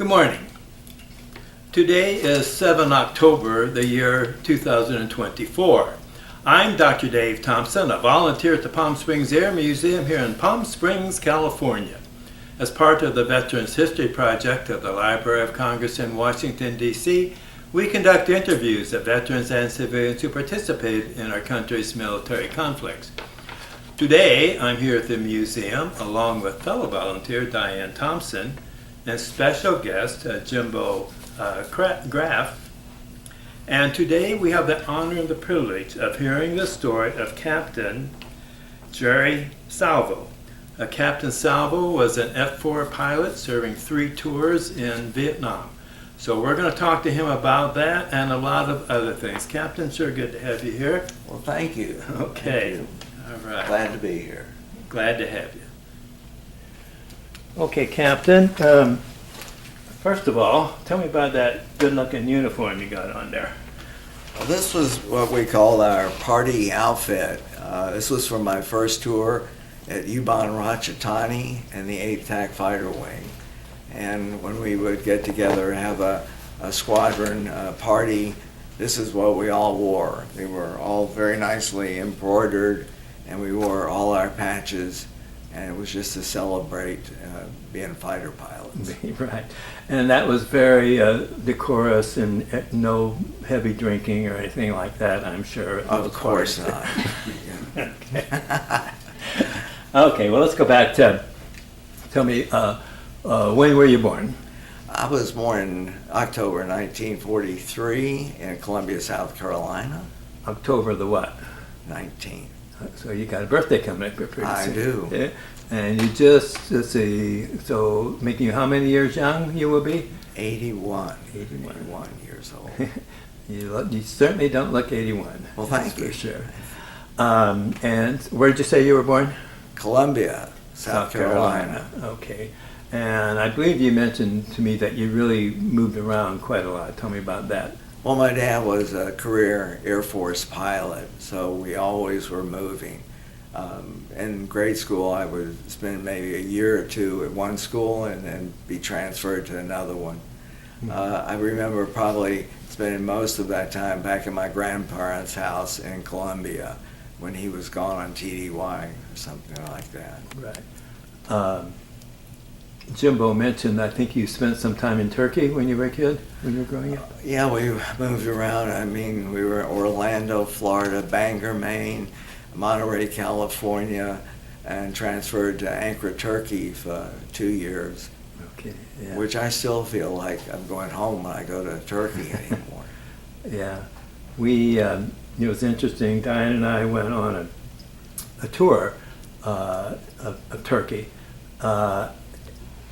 Good morning. Today is 7 October, the year 2024. I'm Dr. Dave Thompson, a volunteer at the Palm Springs Air Museum here in Palm Springs, California. As part of the Veterans History Project of the Library of Congress in Washington, D.C., we conduct interviews of veterans and civilians who participate in our country's military conflicts. Today, I'm here at the museum along with fellow volunteer Diane Thompson and special guest Jimbo Graff. And today we have the honor and the privilege of hearing the story of Captain Jerry Salvo. Captain Salvo was an F-4 pilot serving 3 tours in Vietnam. So we're going to talk to him about that and a lot of other things. Captain, sure good to have you here. Well, thank you. Okay. Thank you. All right. Glad to be here. Glad to have you. Okay, Captain. First of all, tell me about that good-looking uniform you got on there. Well, this was what we call our party outfit. This was from my first tour at Ubon Ratchathani and the 8th TAC Fighter Wing. And when we would get together and have a squadron party, this is what we all wore. They were all very nicely embroidered, and we wore all our patches, and it was just to celebrate being fighter pilots. Right. And that was very decorous and no heavy drinking or anything like that, I'm sure. Of course not. Okay. Okay, well, let's go back to, tell me, when were you born? I was born in October 1943 in Columbia, South Carolina. October the what? 19. So you got a birthday coming up pretty soon. I do. Yeah. And you just, let's see, so making you how many years young you will be? 81. 81. 81 years old. You certainly don't look 81. Well, thank you. For sure. And where did you say you were born? Columbia, South Carolina. Okay. And I believe you mentioned to me that you really moved around quite a lot. Tell me about that. Well, my dad was a career Air Force pilot, so we always were moving. In grade school, I would spend maybe a year or two at one school and then be transferred to another one. I remember probably spending most of that time back in my grandparents' house in Columbia when he was gone on TDY or something like that. Right. Jimbo mentioned, I think you spent some time in Turkey when you were a kid, when you were growing up? Yeah, we moved around. I mean, we were in Orlando, Florida, Bangor, Maine, Monterey, California, and transferred to Ankara, Turkey for 2 years. Okay, yeah. Which I still feel like I'm going home when I go to Turkey anymore. Yeah. It was interesting, Diane and I went on a tour of Turkey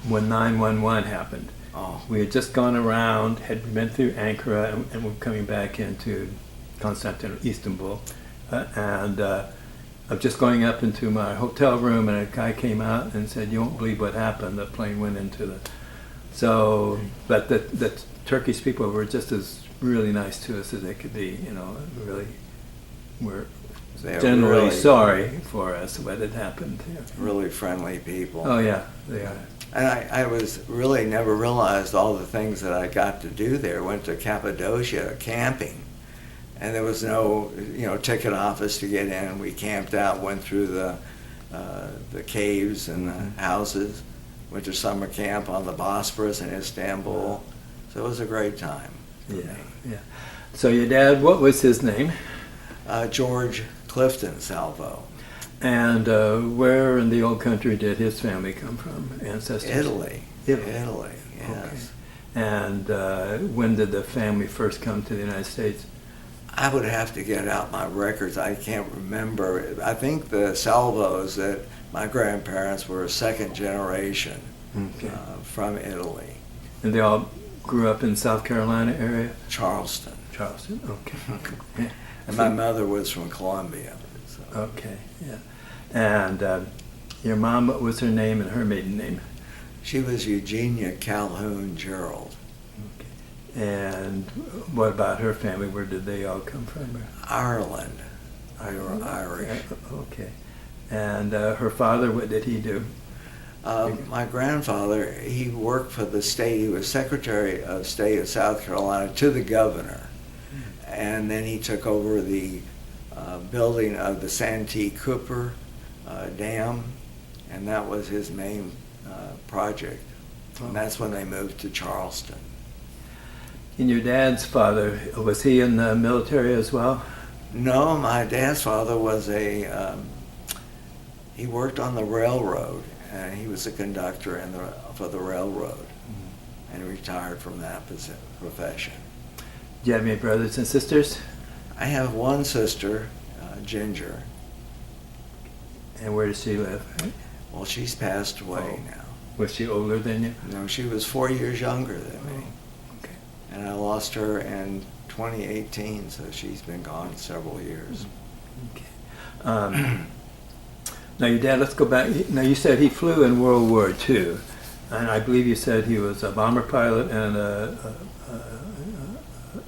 when 9/11 happened. Oh. We had just gone around, had been through Ankara, and were coming back into Constantinople, Istanbul. And I'm just going up into my hotel room, and a guy came out and said, "You won't believe what happened. The plane went into the..." So, but the Turkish people were just as really nice to us as they could be. You know, really were generally really sorry for us what had happened. Yeah. Really friendly people. Oh yeah, they are. And I was really never realized all the things that I got to do there. Went to Cappadocia camping. And there was no, ticket office to get in. We camped out, went through the caves and the houses, went to summer camp on the Bosphorus in Istanbul. So it was a great time for me. Yeah. So your dad, what was his name? George Clifton Salvo. And where in the old country did his family come from? Ancestors? Italy. Italy, Yes. Okay. And when did the family first come to the United States? I would have to get out my records. I can't remember. I think the Salvos, that my grandparents were second generation from Italy. And they all grew up in South Carolina area? Charleston. Charleston, okay. And my mother was from Columbia. So. Okay, yeah. And your mom, what was her name and her maiden name? She was Eugenia Calhoun Gerald. And what about her family? Where did they all come from? Ireland. They were Irish. Okay. And her father, what did he do? My grandfather, he worked for the state. He was Secretary of State of South Carolina to the governor. And then he took over the building of the Santee Cooper Dam, and that was his main project. And that's when they moved to Charleston. And your dad's father, was he in the military as well? No, my dad's father was he worked on the railroad, and he was a conductor for the railroad, and he retired from that profession. Do you have any brothers and sisters? I have one sister, Ginger. And where does she live? Well, she's passed away now. Was she older than you? No, she was 4 years younger than me. Okay. And I lost her in 2018, so she's been gone several years. Okay. Now your dad, let's go back. Now you said he flew in World War II, and I believe you said he was a bomber pilot and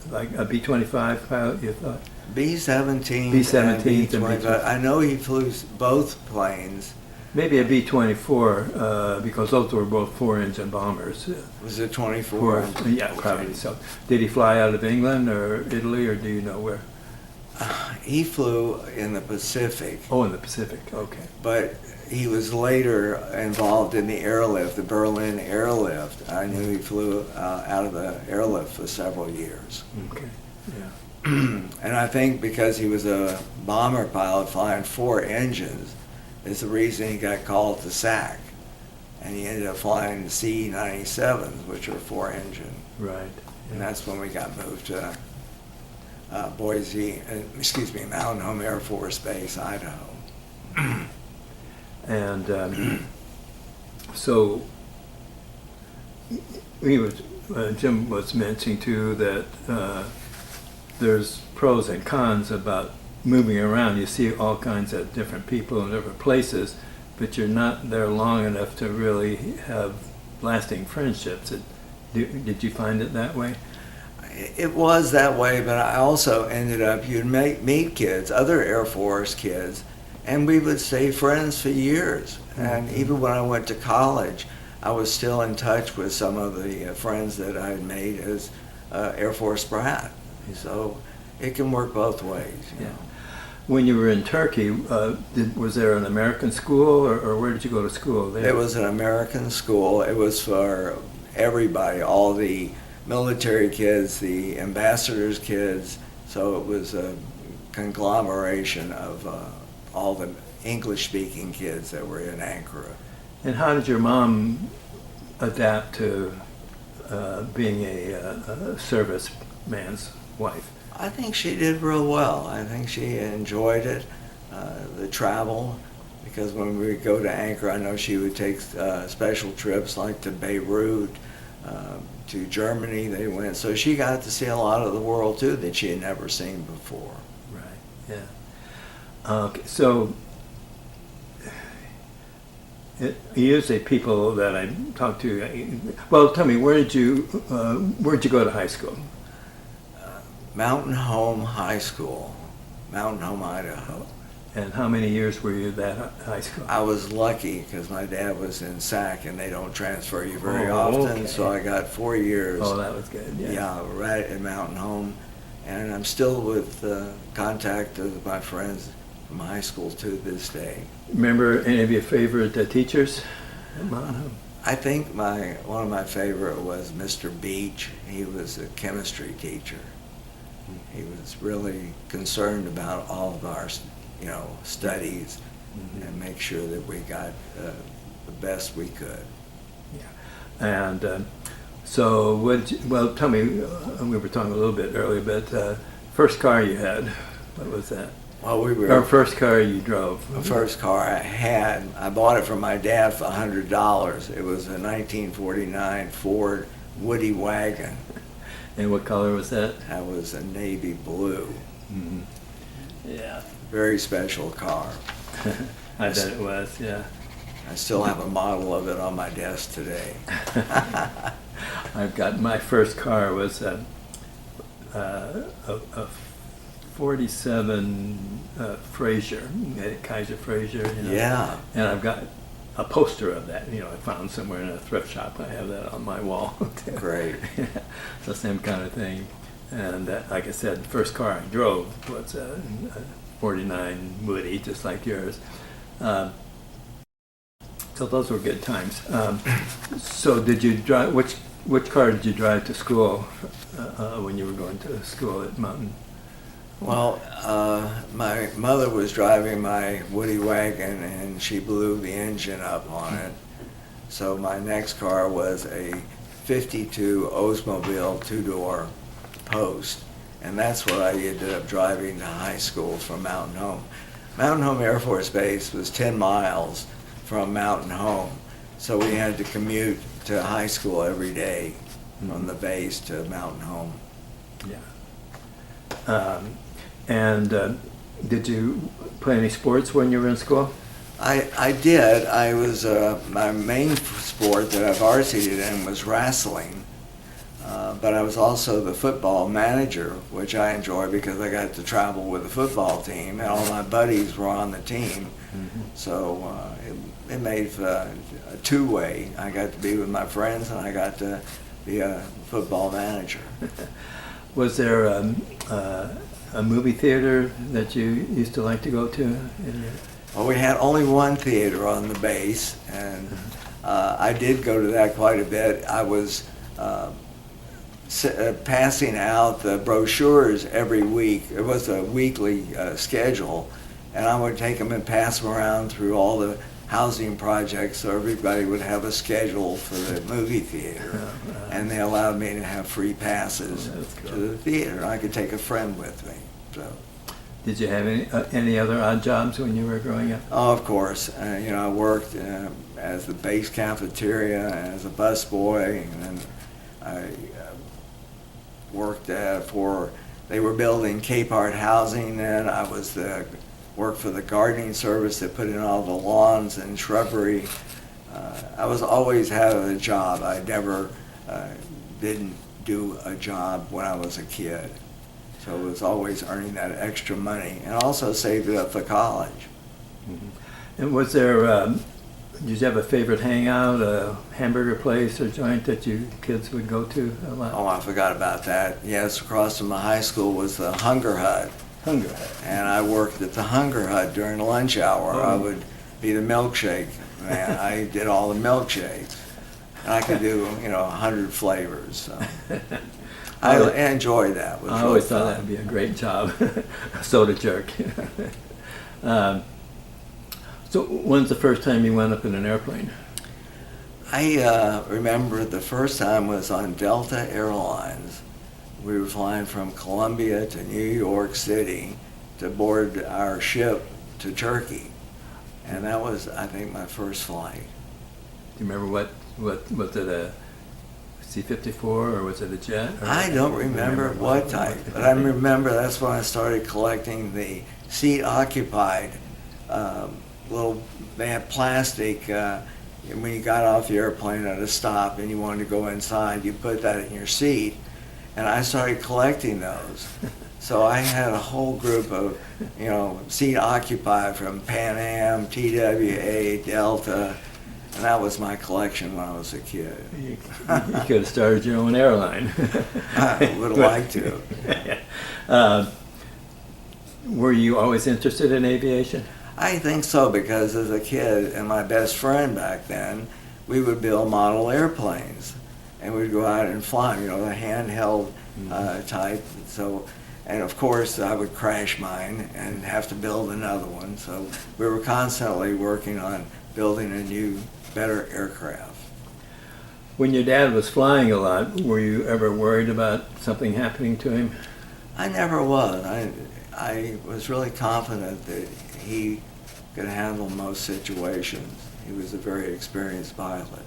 like a B-25 pilot, you thought? B-17 B-17 and B-25. I know he flew both planes. Maybe a B-24, because those were both four-engine bombers. Was it 24? Yeah, probably so. Did he fly out of England or Italy, or do you know where? He flew in the Pacific. Oh, in the Pacific, okay. But he was later involved in the airlift, the Berlin airlift. I knew he flew out of the airlift for several years. Okay, yeah. And I think because he was a bomber pilot flying four engines is the reason he got called to SAC. And he ended up flying the C-97s, which are four-engine. Right. Yeah. And that's when we got moved to Mountain Home Air Force Base, Idaho. And so Jim was mentioning too that there's pros and cons about moving around. You see all kinds of different people in different places, but you're not there long enough to really have lasting friendships. Did you find it that way? It was that way, but I also ended up, you'd meet kids, other Air Force kids, and we would stay friends for years. Mm-hmm. And even when I went to college, I was still in touch with some of the friends that I had made as Air Force brat. So it can work both ways. You know. When you were in Turkey, was there an American school, or where did you go to school there? It was an American school. It was for everybody, all the military kids, the ambassadors' kids. So it was a conglomeration of all the English-speaking kids that were in Ankara. And how did your mom adapt to being a serviceman's wife? I think she did real well. I think she enjoyed it, the travel, because when we would go to Ankara, I know she would take special trips like to Beirut, to Germany they went. So she got to see a lot of the world too that she had never seen before. Right, yeah. Okay, so usually people that I talk to, well, tell me, where'd you go to high school? Mountain Home High School, Mountain Home, Idaho. And how many years were you at that high school? I was lucky because my dad was in SAC and they don't transfer you very often, okay. So I got 4 years. Oh, that was good, yeah. Yeah, right at Mountain Home. And I'm still with contact with my friends from high school to this day. Remember any of your favorite teachers at Mountain Home? I think one of my favorite was Mr. Beach. He was a chemistry teacher. He was really concerned about all of our, studies, mm-hmm. and make sure that we got the best we could. Yeah, and so tell me. We were talking a little bit earlier, but first car you had, what was that? Well, Or first car you drove? The first car I had, I bought it from my dad for $100. It was a 1949 Ford Woody wagon. And what color was that? That was a navy blue. Mm-hmm. Yeah. Very special car. I bet it was, yeah. I still have a model of it on my desk today. I've got, my first car was a 47 Frazier, Kaiser Frazier. Yeah. And I've got a poster of that. You know, I found somewhere in a thrift shop. I have that on my wall. Great. It's the same kind of thing. And like I said, the first car I drove was a 49 Woody, just like yours. So those were good times. So did you drive, which car did you drive to school when you were going to school at Mountain? Well, my mother was driving my Woody wagon, and she blew the engine up on it. So my next car was a 52 Oldsmobile two-door Post, and that's what I ended up driving to high school from Mountain Home. Mountain Home Air Force Base was 10 miles from Mountain Home, so we had to commute to high school every day from the base to Mountain Home. Yeah. And did you play any sports when you were in school? I did. I was my main sport that I varsited in was wrestling, but I was also the football manager, which I enjoyed because I got to travel with the football team, and all my buddies were on the team. So it made a two-way. I got to be with my friends, and I got to be a football manager. Was there a movie theater that you used to like to go to? Well, we had only one theater on the base, and I did go to that quite a bit. I was passing out the brochures every week. It was a weekly schedule, and I would take them and pass them around through all the housing projects so everybody would have a schedule for the movie theater. And they allowed me to have free passes to the theater. I could take a friend with me. So. Did you have any other odd jobs when you were growing up? Oh, of course. I worked as the base cafeteria, as a busboy, and then I worked they were building Cape Art housing then. I was worked for the gardening service that put in all the lawns and shrubbery. I was always having a job. I never didn't do a job when I was a kid. So it was always earning that extra money, and also saved it up for college. And was there, did you have a favorite hangout, a hamburger place or joint that you kids would go to a lot? Oh, I forgot about that. Yes, across from my high school was the Hunger Hut. Hunger Hut. And I worked at the Hunger Hut during lunch hour. I would be the milkshake man. I did all the milkshakes. And I could do, 100 flavors. So. I enjoyed that. It was I always thought that would be a great job, soda jerk. So when's the first time you went up in an airplane? I remember the first time was on Delta Airlines. We were flying from Columbia to New York City to board our ship to Turkey. And that was, I think, my first flight. Do you remember what was it, a C-54 or was it a jet? I don't remember what type, but I remember that's when I started collecting the seat occupied they had plastic, when you got off the airplane at a stop and you wanted to go inside, you put that in your seat, and I started collecting those. So I had a whole group of, seat occupied from Pan Am, TWA, Delta, and that was my collection when I was a kid. You could have started your own airline. I would have liked to. Were you always interested in aviation? I think so, because as a kid and my best friend back then, we would build model airplanes, and we'd go out and fly, the handheld type. So, and of course, I would crash mine and have to build another one. So we were constantly working on building a new, better aircraft. When your dad was flying a lot, were you ever worried about something happening to him? I never was. I was really confident that he could handle most situations. He was a very experienced pilot.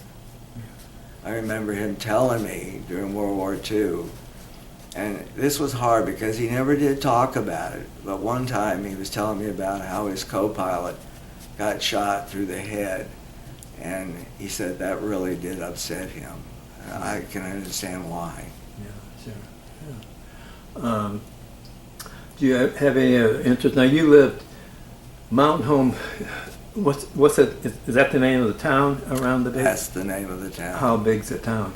I remember him telling me during World War II, and this was hard because he never did talk about it, but one time he was telling me about how his co-pilot got shot through the head, and he said that really did upset him. I can understand why. Yeah, sure. Yeah. Do you have any interest? Now, you lived, Mountain Home What's it? Is that the name of the town around the base? That's the name of the town. How big's the town?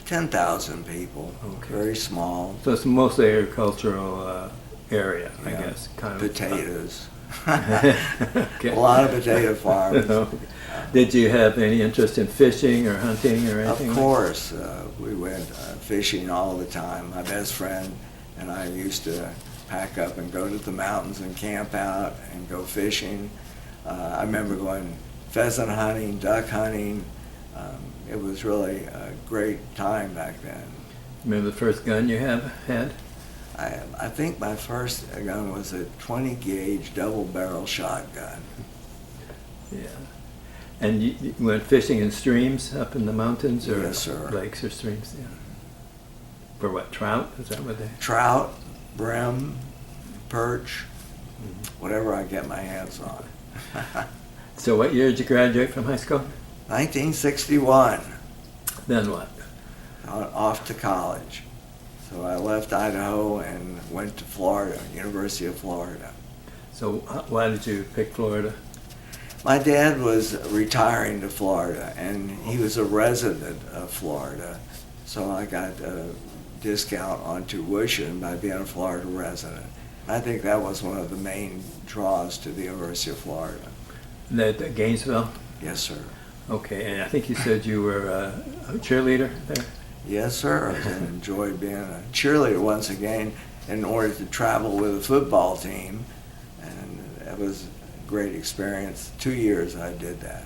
10,000 people. Okay. Very small. So it's mostly agricultural area, I Yeah. guess. Kind of Potatoes. Okay. A lot of potato farms. Did you have any interest in fishing or hunting or Of anything? course, we went fishing all the time. My best friend and I used to pack up and go to the mountains and camp out and go fishing. I remember going pheasant hunting, duck hunting. It was really a great time back then. Remember the first gun you had? I think my first gun was a 20 gauge double barrel shotgun. Yeah. And you went fishing in streams up in the mountains, or Yes, sir. lakes or streams? Yeah. For what, trout? Is that what they? Trout, brim, perch, whatever I get my hands on. So what year did you graduate from high school? 1961, Then what? off to college. So I left Idaho and went to Florida, University of Florida. So why did you pick Florida? My dad was retiring to Florida, and he was a resident of Florida. So I got a discount on tuition by being a Florida resident. I think that was one of the main draws to the University of Florida. At Gainesville? Yes, sir. Okay, and I think you said you were a cheerleader there? Yes, sir. I enjoyed being a cheerleader once again in order to travel with a football team. And that was a great experience. 2 years I did that.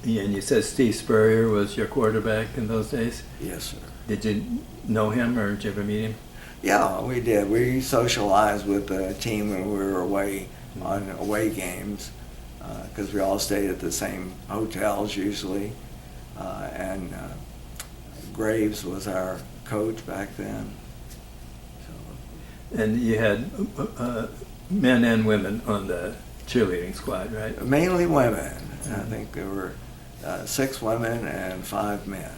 And you said Steve Spurrier was your quarterback in those days? Yes, sir. Did you know him or did you ever meet him? Yeah, we did. We socialized with the team when we were away on away games because we all stayed at the same hotels usually. And Graves was our coach back then. So, And you had men and women on the cheerleading squad, right? mainly women. I think there were 6 women and 5 men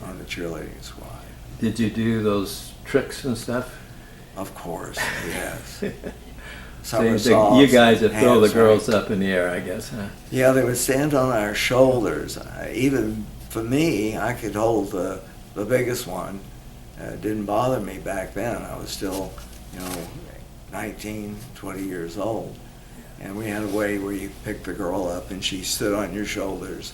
on the cheerleading squad. Did you do those tricks and stuff? Of course, yes. So you Somersaults, guys would throw the hands girls right. up in the air, I guess, huh? Yeah, they would stand on our shoulders. Even for me, I could hold the biggest one. It didn't bother me back then. I was still, 19, 20 years old. And we had a way where you picked the girl up and she stood on your shoulders.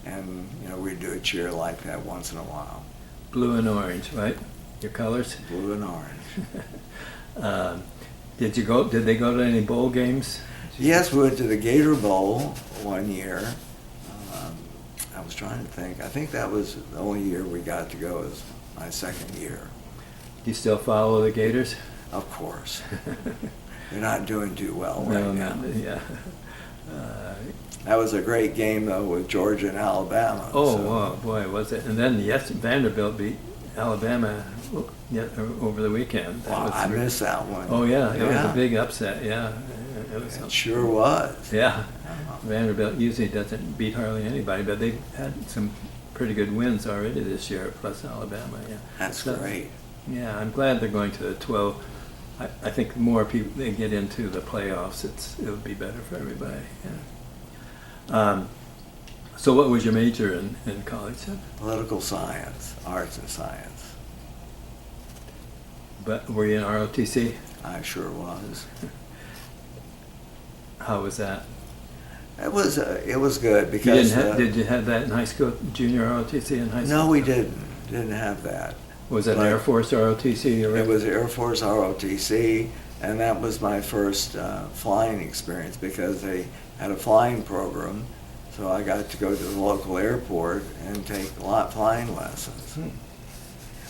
And, we'd do a cheer like that once in a while. Blue and orange, right? Your colors? Blue and orange. Did they go to any bowl games? Yes, we went to the Gator Bowl one year. I was trying to think. I think that was the only year we got to go, was my second year. Do you still follow the Gators? Of course. They're not doing too well right now. Yeah. That was a great game, though, with Georgia and Alabama. Oh, so- wow, boy, was it. And then, yes, Vanderbilt beat Alabama over the weekend. That Wow, was I missed that one. Oh, yeah, it was a big upset, yeah. It sure was. Yeah. Vanderbilt usually doesn't beat hardly anybody, but they've had some pretty good wins already this year, plus Alabama, yeah. That's So, great. Yeah, I'm glad they're going to the 12. I think the more people they get into the playoffs, it'll be better for everybody, yeah. So what was your major in college then? Political science, arts and science. But were you in ROTC? I sure was. How was that? It was good You because did you have that in high school, junior ROTC in high school? no, we didn't have that. Was it an But Air Force ROTC? It was Air Force ROTC, and that was my first flying experience because they had a flying program, so I got to go to the local airport and take flying lessons,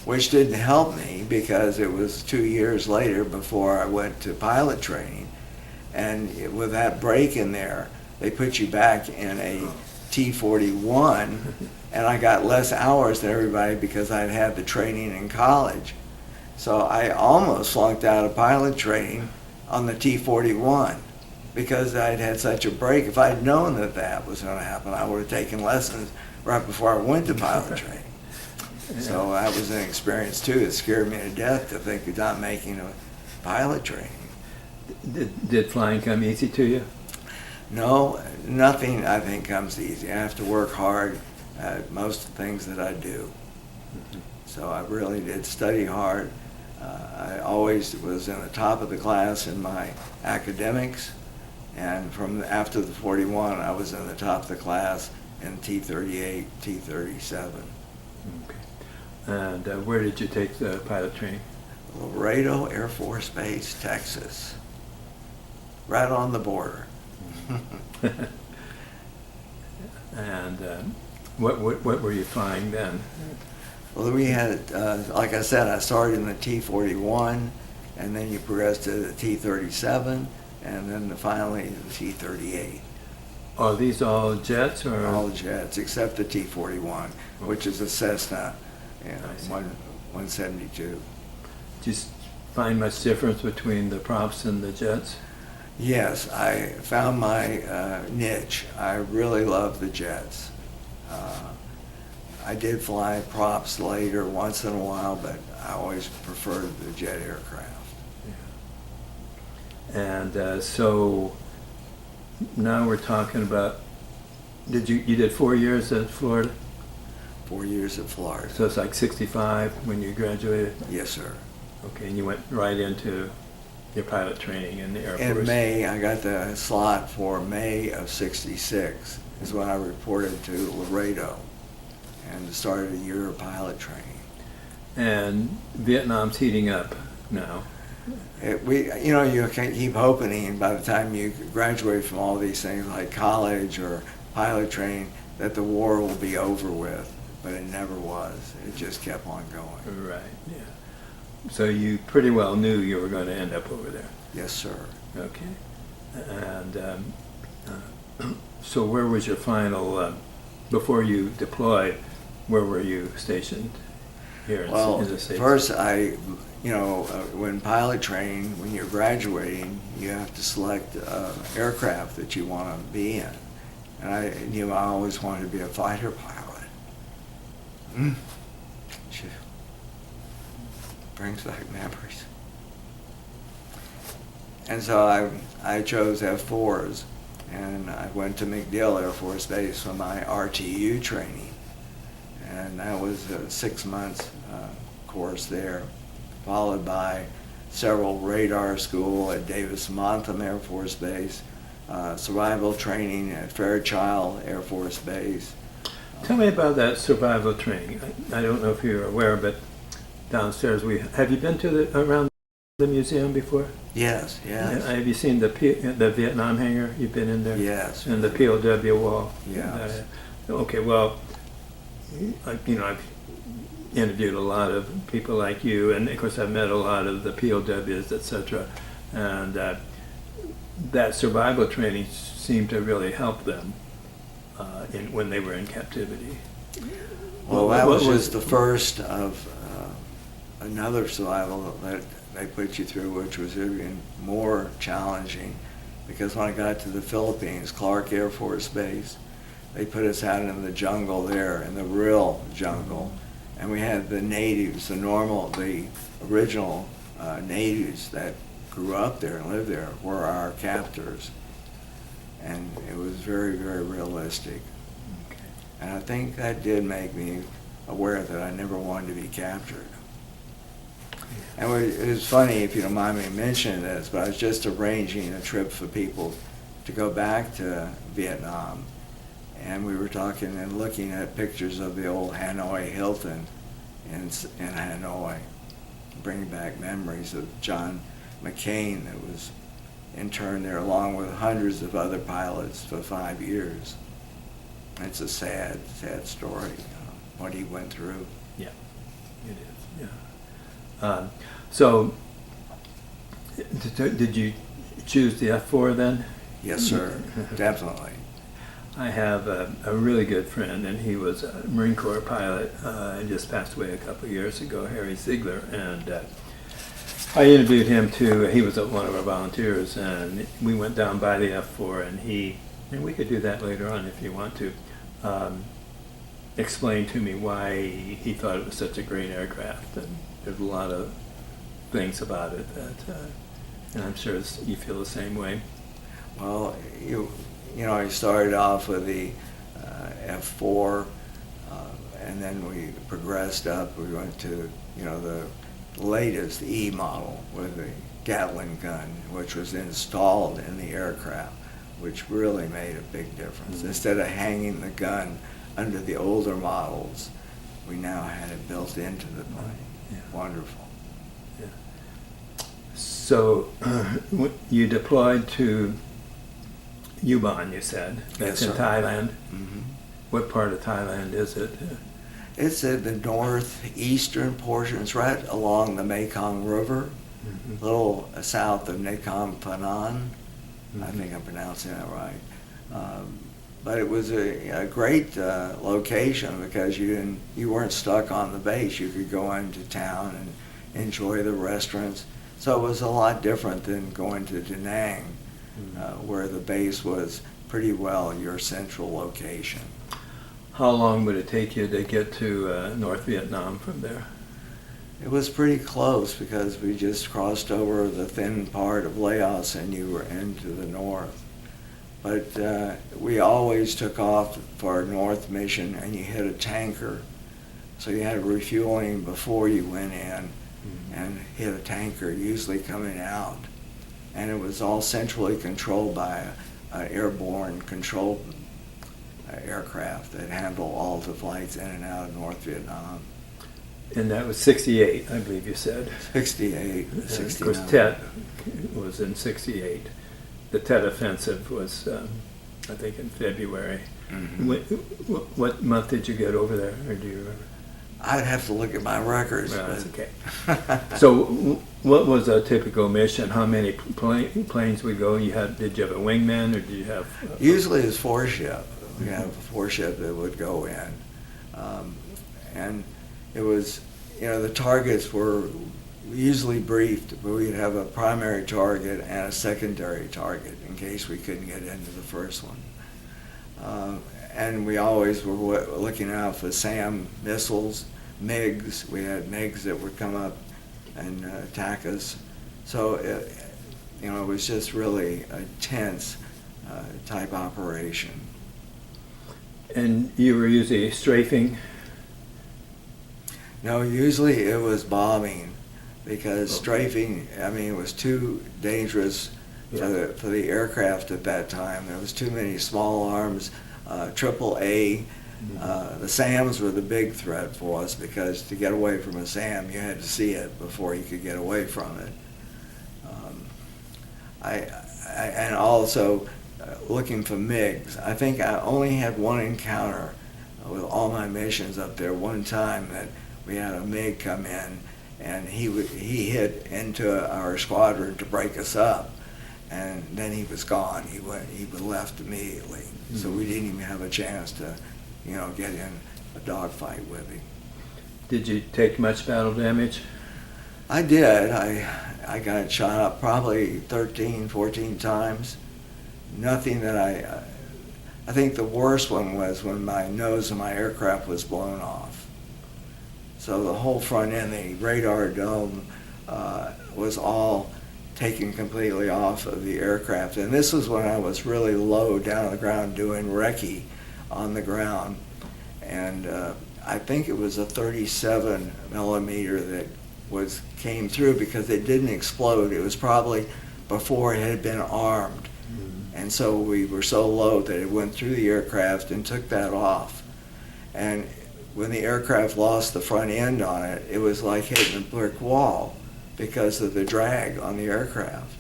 which didn't help me because it was 2 years later before I went to pilot training, and with that break in there, they put you back in a T-41, and I got less hours than everybody because I'd had the training in college. So I almost flunked out of pilot training on the T-41 because I'd had such a break. If I'd known that that was going to happen, I would have taken lessons right before I went to pilot training. So that was an experience too. It scared me to death to think of not making a pilot training. Did flying come easy to you? No, nothing I think comes easy. I have to work hard at most of the things that I do. So I really did study hard. I always was in the top of the class in my academics, and from after the 41, I was in the top of the class in T-38, T-37. Okay. And where did you take the pilot training? Laredo Air Force Base, Texas, right on the border. And what were you flying then? Well, we had, like I said, I started in the T-41, and then you progressed to the T-37, and then finally the T-38. Are these all jets or? All jets, except the T-41, which is a Cessna, I see. 172. Did you find much difference between the props and the jets? Yes, I found my niche. I really love the jets. I did fly props later once in a while, but I always preferred the jet aircraft. Yeah. And so now we're talking about, you did 4 years at Florida? 4 years at Florida. So it's like 65 when you graduated? Yes, sir. Okay, and you went right into your pilot training in the Air Force? In May, I got the slot for May of '66 is when I reported to Laredo and started a year of pilot training. And Vietnam's heating up now. You can keep hoping by the time you graduate from all these things like college or pilot training that the war will be over with, but it never was. It just kept on going. Right, yeah. So you pretty well knew you were going to end up over there. Yes, sir. Okay. And so where was your final, before you deployed, where were you stationed here in the States? First when pilot training, when you're graduating, you have to select aircraft that you want to be in. And I knew I always wanted to be a fighter pilot. Brings back memories. And so I chose F-4s, and I went to MacDill Air Force Base for my RTU training. And that was a 6 month course there, followed by several radar school at Davis-Monthan Air Force Base, survival training at Fairchild Air Force Base. Tell me about that survival training. I don't know if you're aware, but downstairs have you been to around the museum before? Yes. Have you seen the Vietnam hangar? You've been in there? Yes. And the POW wall? Yes. Okay, well, I've interviewed a lot of people like you, and of course I've met a lot of the POWs, etc. And that survival training seemed to really help them when they were in captivity. Well, that was just the first of another survival that they put you through, which was even more challenging, because when I got to the Philippines, Clark Air Force Base, they put us out in the jungle there, in the real jungle, and we had the natives, the original natives that grew up there and lived there were our captors, and it was very, very realistic. Okay. And I think that did make me aware that I never wanted to be captured. And it was funny, if you don't mind me mentioning this, but I was just arranging a trip for people to go back to Vietnam. And we were talking and looking at pictures of the old Hanoi Hilton in Hanoi, bringing back memories of John McCain that was interned there along with hundreds of other pilots for 5 years. It's a sad, sad story, what he went through. Yeah, it is, yeah. So, did you choose the F-4 then? Yes, sir, definitely. I have a really good friend, and he was a Marine Corps pilot, and just passed away a couple of years ago, Harry Ziegler, and I interviewed him too. He was one of our volunteers, and we went down by the F-4, and we could do that later on if you want to, explain to me why he thought it was such a great aircraft, and there's a lot of things about it that, and I'm sure you feel the same way. Well, I started off with the F-4, and then we progressed up. We went to, the latest E model with the Gatling gun, which was installed in the aircraft, which really made a big difference. Mm-hmm. Instead of hanging the gun under the older models, we now had it built into the plane. Yeah. Wonderful. Yeah. So you deployed to Ubon, you said. That's Yes, in sir. Thailand. Mm-hmm. What part of Thailand is it? It's in the northeastern portion. It's right along the Mekong River, Mm-hmm. a little south of Nakhon Phanom. I Mhm. think I'm pronouncing that right. But it was a great location because you weren't stuck on the base. You could go into town and enjoy the restaurants. So it was a lot different than going to Da Nang, where the base was pretty well your central location. How long would it take you to get to North Vietnam from there? It was pretty close because we just crossed over the thin part of Laos and you were into the north. But we always took off for our north mission and you hit a tanker. So you had refueling before you went in and hit a tanker, usually coming out. And it was all centrally controlled by an airborne control aircraft that handled all the flights in and out of North Vietnam. And that was 68, I believe you said. 68, Of 69. course, Tet was in 68. The Tet offensive was, I think, in February. Mhm. What month did you get over there, or do you remember? I'd have to look at my records. Well, that's but- okay. So, what was a typical mission? How many planes would go? Did you have a wingman, or did you have? Usually it's four-ship. We have a four-ship that would go in. And it was, the targets were usually briefed, but we'd have a primary target and a secondary target in case we couldn't get into the first one. And we always were looking out for SAM missiles, MiGs. We had MiGs that would come up and attack us. So, it was just really a tense type operation. And you were usually strafing. No, usually it was bombing because Okay. strafing, it was too dangerous Yeah. for the aircraft at that time. There was too many small arms, AAA. The SAMs were the big threat for us because to get away from a SAM, you had to see it before you could get away from it. And also looking for MiGs. I think I only had one encounter with all my missions up there. One time that we had a MiG come in and he hit into our squadron to break us up, and then he was gone. He left immediately. So we didn't even have a chance to, get in a dogfight with him. Did you take much battle damage? I did. I got shot up probably 13, 14 times. Nothing that I think the worst one was when my nose of my aircraft was blown off. So the whole front end, the radar dome, was all taken completely off of the aircraft. And this was when I was really low down on the ground doing recce on the ground. And I think it was a 37 millimeter that came through because it didn't explode. It was probably before it had been armed. And so we were so low that it went through the aircraft and took that off. And when the aircraft lost the front end on it, it was like hitting a brick wall because of the drag on the aircraft.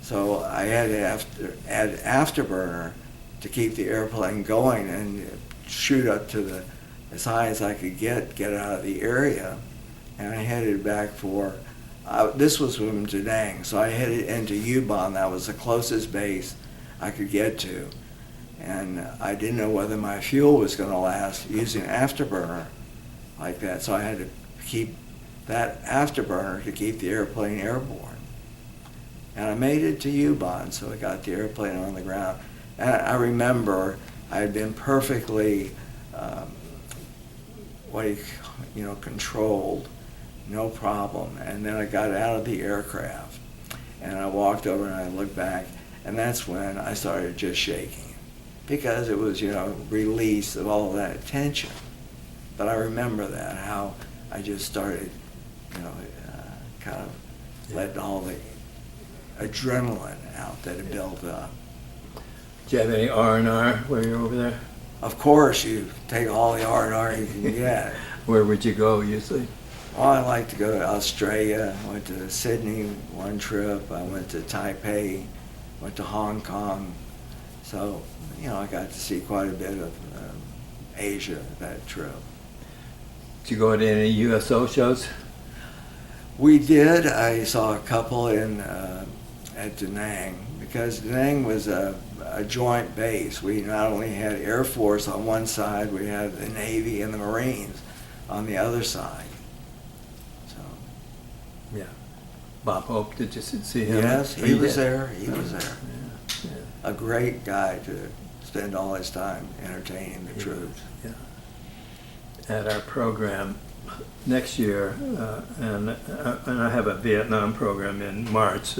So I had to add afterburner to keep the airplane going and shoot up to as high as I could get out of the area. And I headed back for, this was from Da Nang, so I headed into Ubon. That was the closest base I could get to. And I didn't know whether my fuel was going to last using afterburner like that, so I had to keep that afterburner to keep the airplane airborne. And I made it to Ubon, so I got the airplane on the ground. And I remember I had been perfectly, controlled, no problem. And then I got out of the aircraft, and I walked over and I looked back, And that's when I started just shaking, because it was, release of all that tension. But I remember that, how I just started, kind of letting all the adrenaline out that had built up. Do you have any R&R while you're over there? Of course, you take all the R&R you can get. Where would you go usually? Well, I like to go to Australia. I went to Sydney one trip. I went to Taipei, went to Hong Kong. So, I got to see quite a bit of Asia that trip. Did you go to any USO shows? We did. I saw a couple at Da Nang, because Da Nang was a joint base. We not only had Air Force on one side, we had the Navy and the Marines on the other side. So. Yeah. Bob Hope, did you see him? Yes, he was there. He was there. Yeah. A great guy to spend all his time entertaining the troops. Yeah. At our program next year, and I have a Vietnam program in March,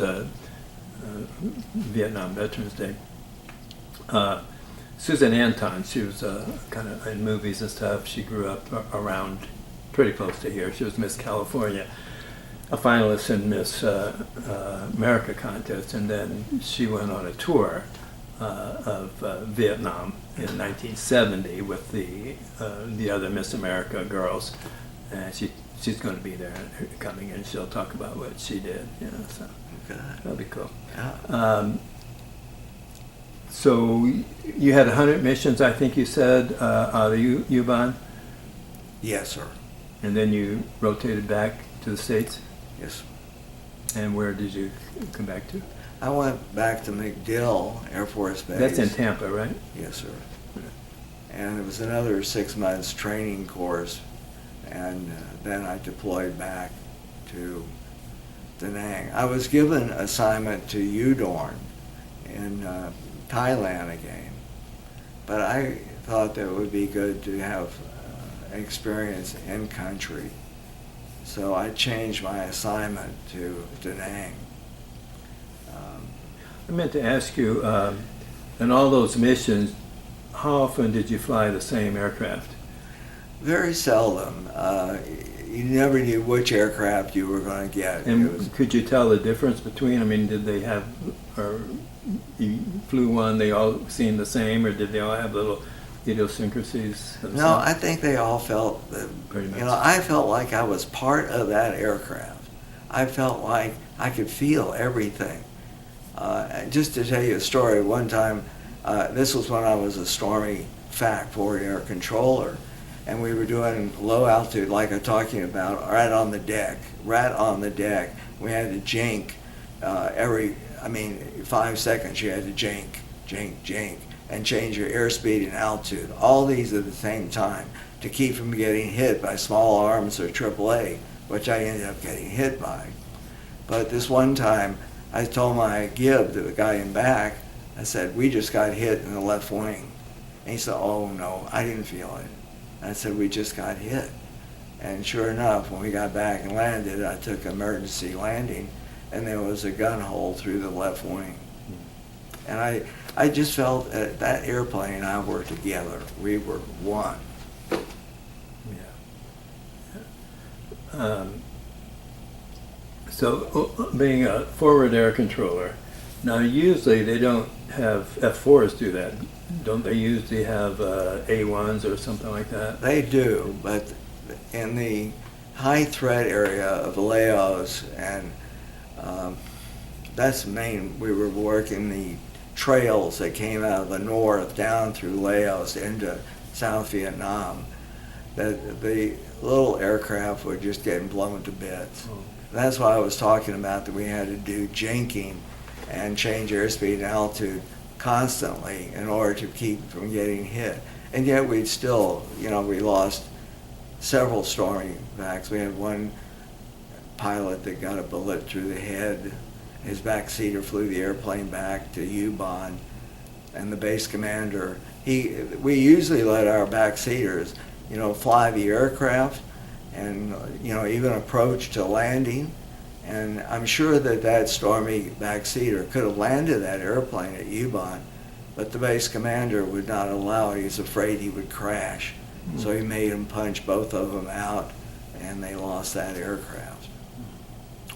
Vietnam Veterans Day. Susan Anton, she was kind of in movies and stuff. She grew up around pretty close to here. She was Miss California, a finalist in Miss America contest, and then she went on a tour of Vietnam in 1970 with the other Miss America girls, and she's going to be there coming in. She'll talk about what she did. So Okay. that'll be cool. Yeah. So you had 100 missions, I think you said, out of Ubon, Yes, sir. and then you rotated back to the States. Yes. And where did you come back to? I went back to MacDill Air Force Base. That's in Tampa, right? Yes, sir. And it was another 6 months training course, and then I deployed back to Da Nang. I was given assignment to Udon in Thailand again, but I thought that it would be good to have experience in country, so I changed my assignment to Da Nang. I meant to ask you, in all those missions, how often did you fly the same aircraft? Very seldom. You never knew which aircraft you were going to get. And could you tell the difference between, did they have, or you flew one, they all seemed the same, or did they all have little idiosyncrasies? No, I think they all felt, Pretty much. I felt like I was part of that aircraft. I felt like I could feel everything. Just to tell you a story, one time, this was when I was a Stormy FAC forward air controller, and we were doing low altitude, like I'm talking about, right on the deck. We had to jink every 5 seconds. You had to jink, and change your airspeed and altitude. All these at the same time to keep from getting hit by small arms or AAA, which I ended up getting hit by. But this one time, I told my gib to the guy in back, I said, we just got hit in the left wing. And he said, oh no, I didn't feel it. I said, we just got hit. And sure enough, when we got back and landed, I took emergency landing, and there was a gun hole through the left wing. And I just felt that airplane and I were together. We were one. Yeah. So being a forward air controller, now usually they don't have F-4s do that. Don't they usually have A1s or something like that? They do, but in the high threat area of Laos, and that's main, we were working the trails that came out of the north down through Laos into South Vietnam, that the little aircraft were just getting blown to bits. Oh. That's why I was talking about, that we had to do jinking and change airspeed and altitude constantly in order to keep from getting hit. And yet we'd still, we lost several Stormy FACs. We had one pilot that got a bullet through the head. His backseater flew the airplane back to Ubon, and the base commander, we usually let our backseaters, fly the aircraft and, even approach to landing. And I'm sure that that stormy backseater could have landed that airplane at Ubon, but the base commander would not allow it. He was afraid he would crash. So he made him punch both of them out, and they lost that aircraft.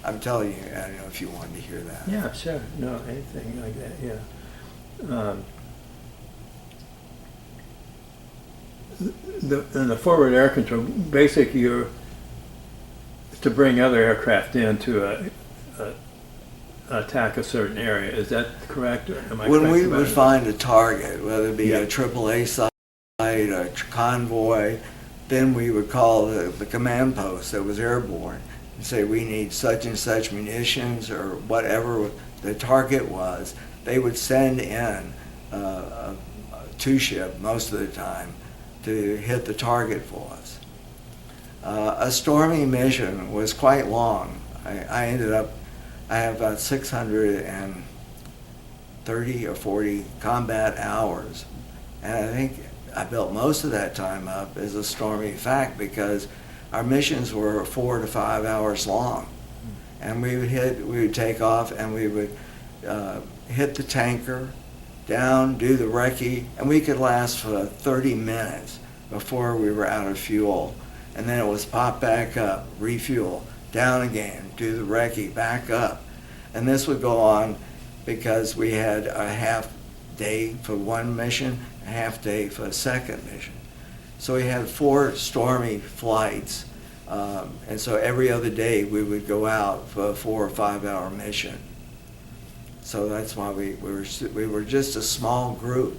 I'm telling you, I don't know if you wanted to hear that. Yeah, sure. No, anything like that, yeah. In the forward air control, basically you're to bring other aircraft in to attack a certain area. Is that correct? Or am I When correct we about would it? find a target, whether it be Yeah. a AAA site, a convoy, then we would call the command post that was airborne and say we need such and such munitions or whatever the target was. They would send in a two-ship most of the time to hit the target for us. A stormy mission was quite long. I have about 630 or 40 combat hours. And I think I built most of that time up as a stormy fact because our missions were 4 to 5 hours long. And we would take off and we would hit the tanker, down, do the recce, and we could last for 30 minutes before we were out of fuel. And then it was pop back up, refuel, down again, do the recce, back up. And this would go on because we had a half day for one mission, a half day for a second mission. So we had 4 stormy flights. And so every other day we would go out for a 4 or 5 hour mission. So that's why we were just a small group,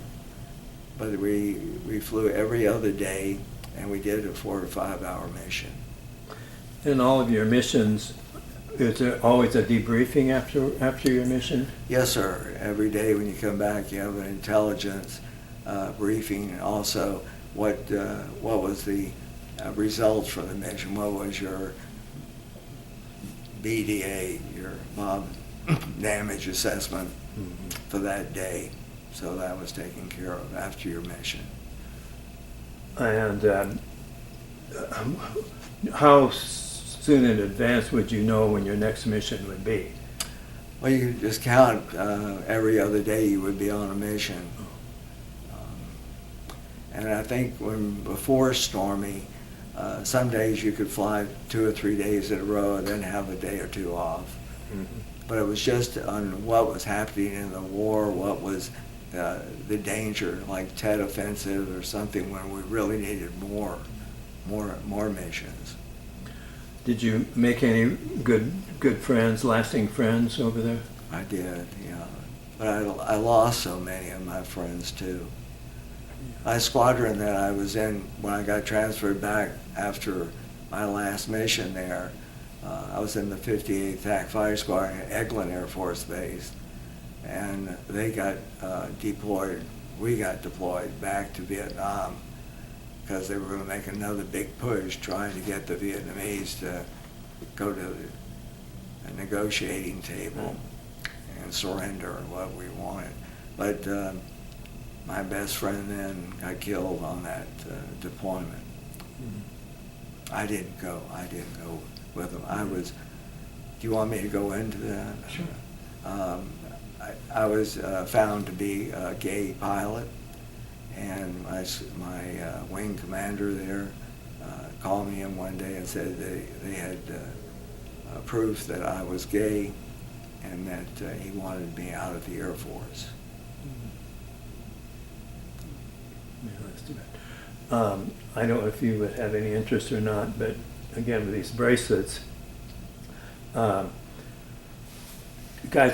but we flew every other day, and we did a 4 to 5 hour mission. In all of your missions, is there always a debriefing after your mission? Yes, sir. Every day when you come back, you have an intelligence briefing, and also what was the results for the mission. What was your BDA, your bomb damage assessment for that day? So that was taken care of after your mission. And how soon in advance would you know when your next mission would be? Well, you just count every other day you would be on a mission. And I think before stormy, some days you could fly 2 or 3 days in a row and then have a day or two off. But it was just on what was happening in the war, what was the danger, like Tet Offensive or something, when we really needed more missions. Did you make any good friends, lasting friends over there? I did, yeah. But I lost so many of my friends too. My squadron that I was in when I got transferred back after my last mission there, I was in the 58th Attack Fighter Squadron at Eglin Air Force Base, and they got deployed. We got deployed back to Vietnam because they were going to make another big push trying to get the Vietnamese to go to a negotiating table and surrender what we wanted. But my best friend then got killed on that deployment. I didn't go with him. Do you want me to go into that? Sure. I was found to be a gay pilot, and my wing commander there called me in one day and said they had proof that I was gay and that he wanted me out of the Air Force. Yeah, that's too bad. I don't know if you would have any interest or not, but again, with these bracelets, guys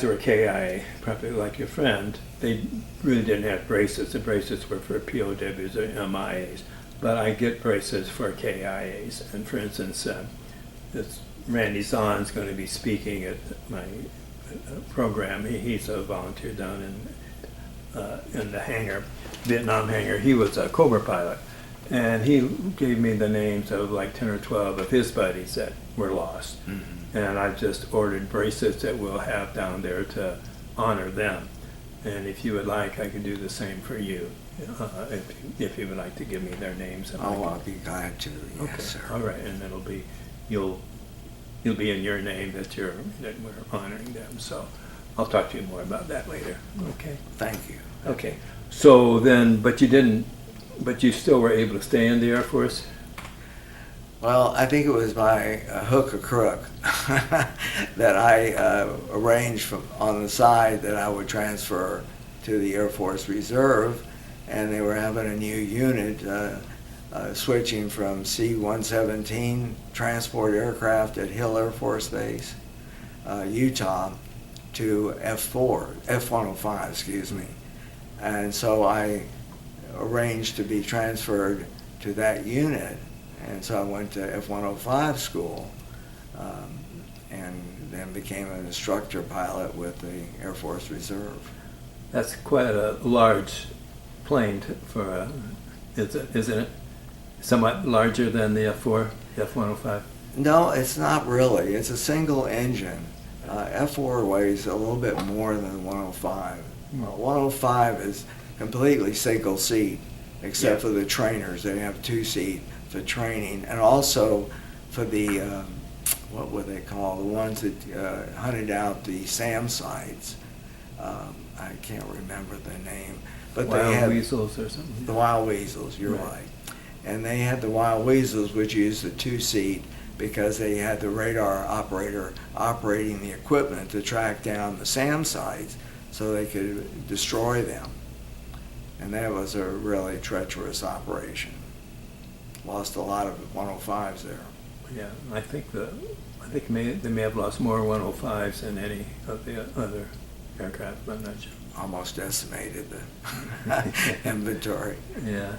who were KIA, probably like your friend, they really didn't have bracelets. The bracelets were for POWs or MIAs. But I get bracelets for KIAs. And for instance, Randy Zahn's going to be speaking at my program. He's a volunteer down in the hangar, Vietnam hangar. He was a Cobra pilot. And he gave me the names of like 10 or 12 of his buddies that were lost. And I've just ordered bracelets that we'll have down there to honor them. And if you would like, I could do the same for you, if you would like to give me their names. Oh, I'll be glad to, yes, Okay, sir. all right, and it'll be, you'll it'll be in your name that we're honoring them. So I'll talk to you more about that later. Okay. Thank you. Okay. So then, but you still were able to stay in the Air Force? Well, I think it was by hook or crook that I arranged on the side that I would transfer to the Air Force Reserve, and they were having a new unit switching from C-117 transport aircraft at Hill Air Force Base, Utah, to F-4, F-105, excuse me. And so I arranged to be transferred to that unit, and so I went to F-105 school, and then became an instructor pilot with the Air Force Reserve. That's quite a large plane for isn't it? Somewhat larger than the F-4, F-105? No, it's not really. It's a single engine. F-4 weighs a little bit more than 105. 105 is completely single seat, except for the trainers. They have 2-seat for training, and also for the, what were they called? The ones that hunted out the SAM sites. I can't remember the name. But they had weasels or something? The wild weasels, you're right. And they had the wild weasels, which used the 2-seat because they had the radar operator operating the equipment to track down the SAM sites so they could destroy them. And that was a really treacherous operation. Lost a lot of 105s there. Yeah, I think they may have lost more 105s than any of the other aircraft, but I'm not sure. Almost decimated the inventory. Yeah.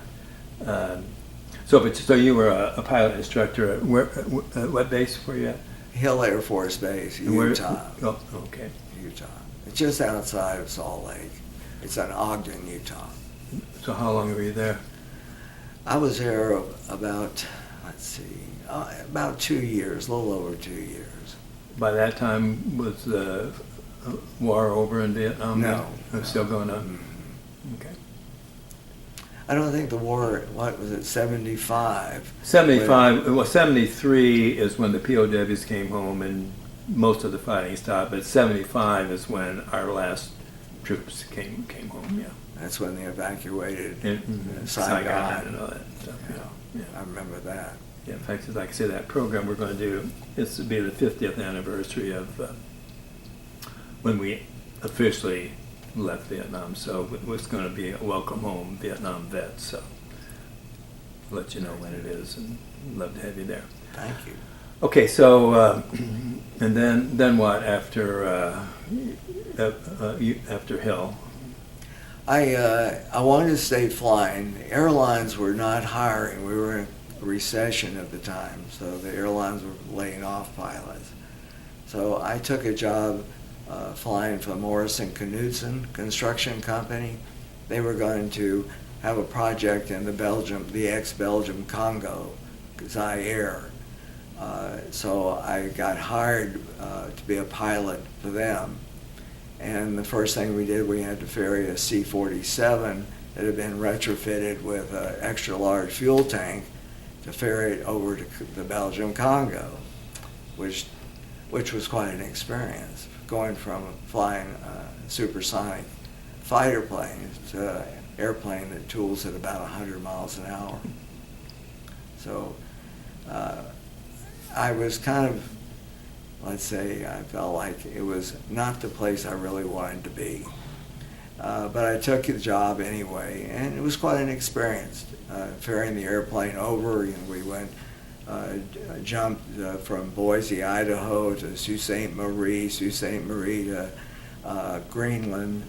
So you were a pilot instructor at what base were you at? Hill Air Force Base, Utah. Oh, okay. Utah. It's just outside of Salt Lake. It's in Ogden, Utah. So how long were you there? I was there about, about 2 years, a little over 2 years. By that time, was the war over in Vietnam? No. It was still going on? Mm-hmm. Okay. I don't think the war, what was it, 75? 75, well, 73 is when the POWs came home and most of the fighting stopped, but 75 is when our last troops came home, yeah. That's when they evacuated Saigon and all that stuff, yeah. I remember that. Yeah, in fact, like I said, that program we're going to do, it's to be the 50th anniversary of when we officially left Vietnam, so it's going to be a welcome home Vietnam vet, so I'll let you know when it is, and love to have you there. Thank you. Okay, so and then what after Hill? I wanted to stay flying. The airlines were not hiring. We were in a recession at the time, so the airlines were laying off pilots. So I took a job flying for Morrison Knudsen Construction Company. They were going to have a project in the ex-Belgium Congo, Zaire. So I got hired to be a pilot for them. And the first thing we did, we had to ferry a C-47 that had been retrofitted with an extra large fuel tank to ferry it over to the Belgium Congo, which was quite an experience, going from flying a supersonic fighter plane to an airplane that tools at about 100 miles an hour. So I was kind of, let's say, I felt like it was not the place I really wanted to be. But I took the job anyway, and it was quite an experience. Ferrying the airplane over, we went, jumped from Boise, Idaho to Sault Ste. Marie to Greenland.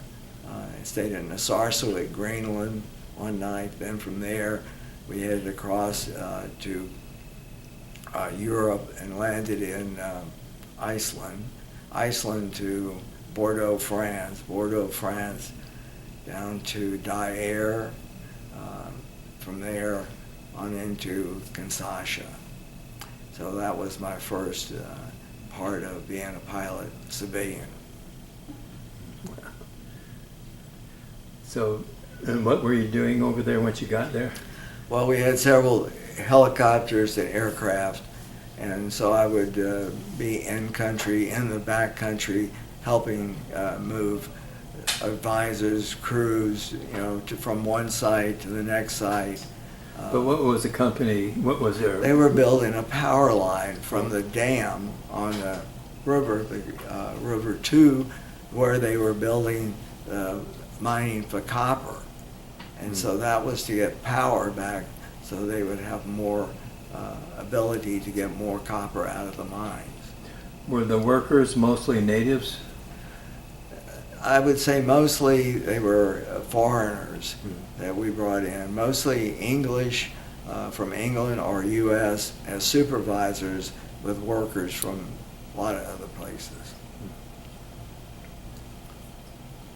I stayed in Narsarsuaq, Greenland one night. Then from there, we headed across to Europe and landed in Iceland to Bordeaux, France, down to DR, from there on into Kinshasa. So that was my first part of being a pilot, civilian. So, and what were you doing over there once you got there? Well, we had several helicopters and aircraft And so I would be in country, in the back country, helping move advisors, crews, from one site to the next site. But what was the company, what was their? They were building a power line from the dam on the river, River 2, where they were building, mining for copper. And so that was to get power back so they would have more ability to get more copper out of the mines. Were the workers mostly natives? I would say mostly they were foreigners that we brought in, mostly English from England or U.S. as supervisors with workers from a lot of other places.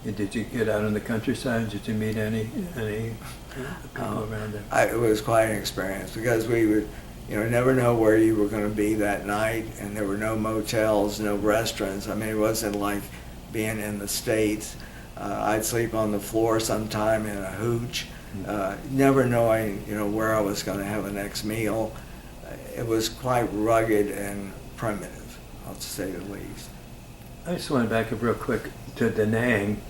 And did you get out in the countryside? Did you meet any people around there? It was quite an experience because we would, never know where you were going to be that night, and there were no motels, no restaurants. I mean, it wasn't like being in the States. I'd sleep on the floor sometime in a hooch, never knowing, where I was going to have the next meal. It was quite rugged and primitive, I'll say the least. I just went back up real quick to Da Nang.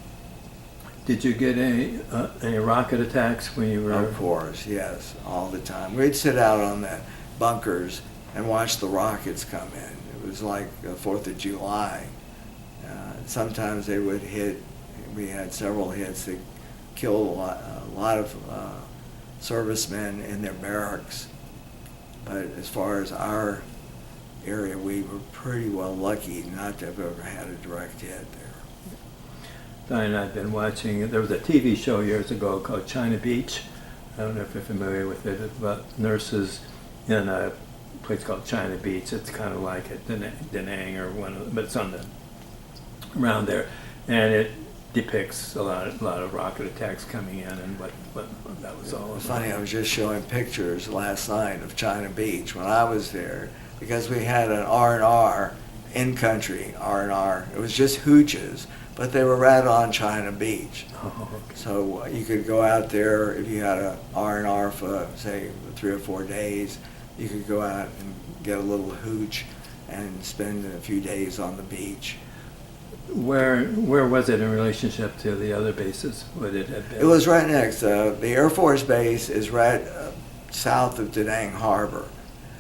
Did you get any rocket attacks when you were? Of course, yes, all the time. We'd sit out on the bunkers and watch the rockets come in. It was like the 4th of July. Sometimes they would hit. We had several hits that killed a lot of servicemen in their barracks. But as far as our area, we were pretty well lucky not to have ever had a direct hit there. Diane and I have been watching, there was a TV show years ago called China Beach. I don't know if you're familiar with it. It's about nurses in a place called China Beach. It's kind of like at Da Nang or but it's on around there. And it depicts a lot of rocket attacks coming in and what that was all about. Funny, I was just showing pictures last night of China Beach when I was there, because we had an R&R, in-country R&R. It was just hooches, but they were right on China Beach. Oh, okay. So you could go out there if you had an R&R for, say, 3 or 4 days. You could go out and get a little hooch and spend a few days on the beach. Where was it in relationship to the other bases? What it had been? It was right next. The Air Force Base is right south of Da Nang Harbor.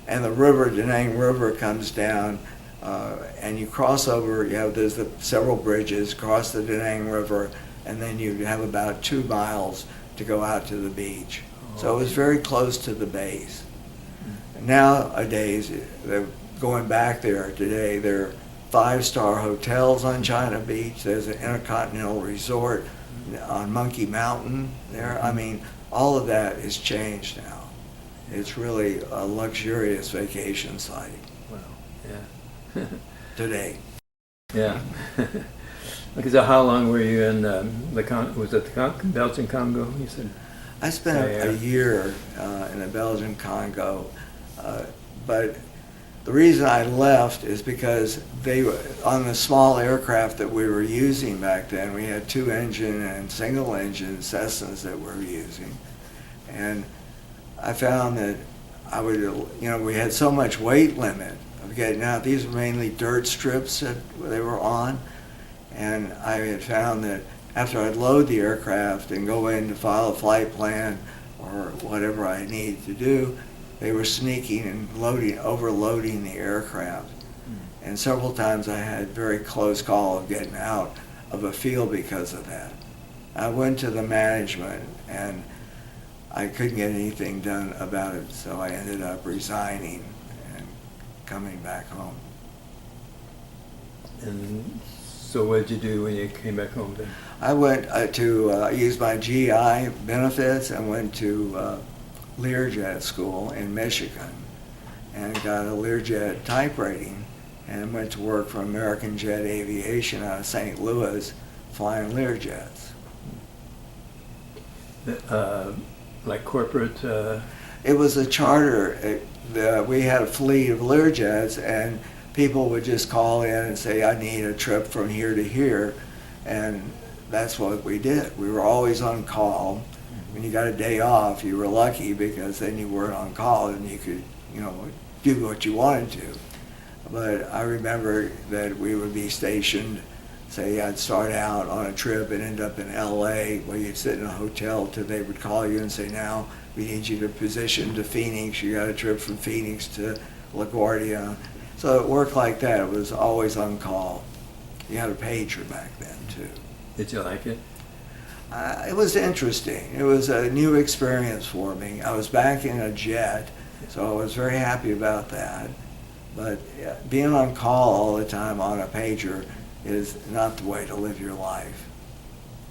And the river, Da Nang River, comes down, and you cross over. There's several bridges, cross the Da Nang River, and then you have about 2 miles to go out to the beach. So it was very close to the base. Nowadays, they're going back there today. There are 5-star hotels on China Beach. There's an Intercontinental Resort on Monkey Mountain there. I mean, all of that has changed now. It's really a luxurious vacation site. Wow, yeah. Today. Yeah. Okay, so how long were you in was it the Belgian Congo, you said? I spent a year in the Belgian Congo, but the reason I left is because on the small aircraft that we were using back then, we had 2-engine and single-engine Cessnas that we were using, and I found that we had so much weight limit of getting out. These were mainly dirt strips that they were on, and I had found that after I'd load the aircraft and go in to file a flight plan or whatever I needed to do, they were sneaking and overloading the aircraft. And several times I had very close call of getting out of a field because of that. I went to the management and I couldn't get anything done about it, so I ended up resigning and coming back home. And so what did you do when you came back home then? I went to use my GI benefits and went to Learjet school in Michigan and got a Learjet type rating and went to work for American Jet Aviation out of St. Louis flying Learjets. Like corporate? It was a charter. We had a fleet of Learjets, and people would just call in and say, I need a trip from here to here, and that's what we did. We were always on call. When you got a day off, you were lucky because then you weren't on call and you could do what you wanted to. But I remember that we would be stationed, say I'd start out on a trip and end up in LA, where you'd sit in a hotel till they would call you and say, now we need you to position to Phoenix. You got a trip from Phoenix to LaGuardia. So it worked like that. It was always on call. You had a pager back then too. Did you like it? It was interesting. It was a new experience for me. I was back in a jet, so I was very happy about that. But being on call all the time on a pager is not the way to live your life.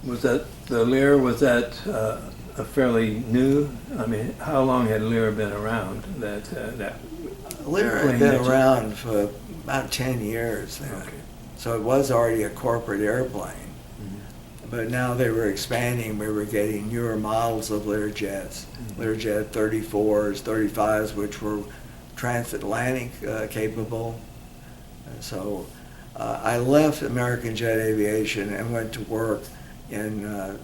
Was that the Lear? Was that a fairly new? I mean, how long had Lear been around? That Lear had been around for about 10 years then. Okay. So it was already a corporate airplane. But now they were expanding. We were getting newer models of Learjets, Learjet 34s, 35s, which were transatlantic capable. And so I left American Jet Aviation and went to work in,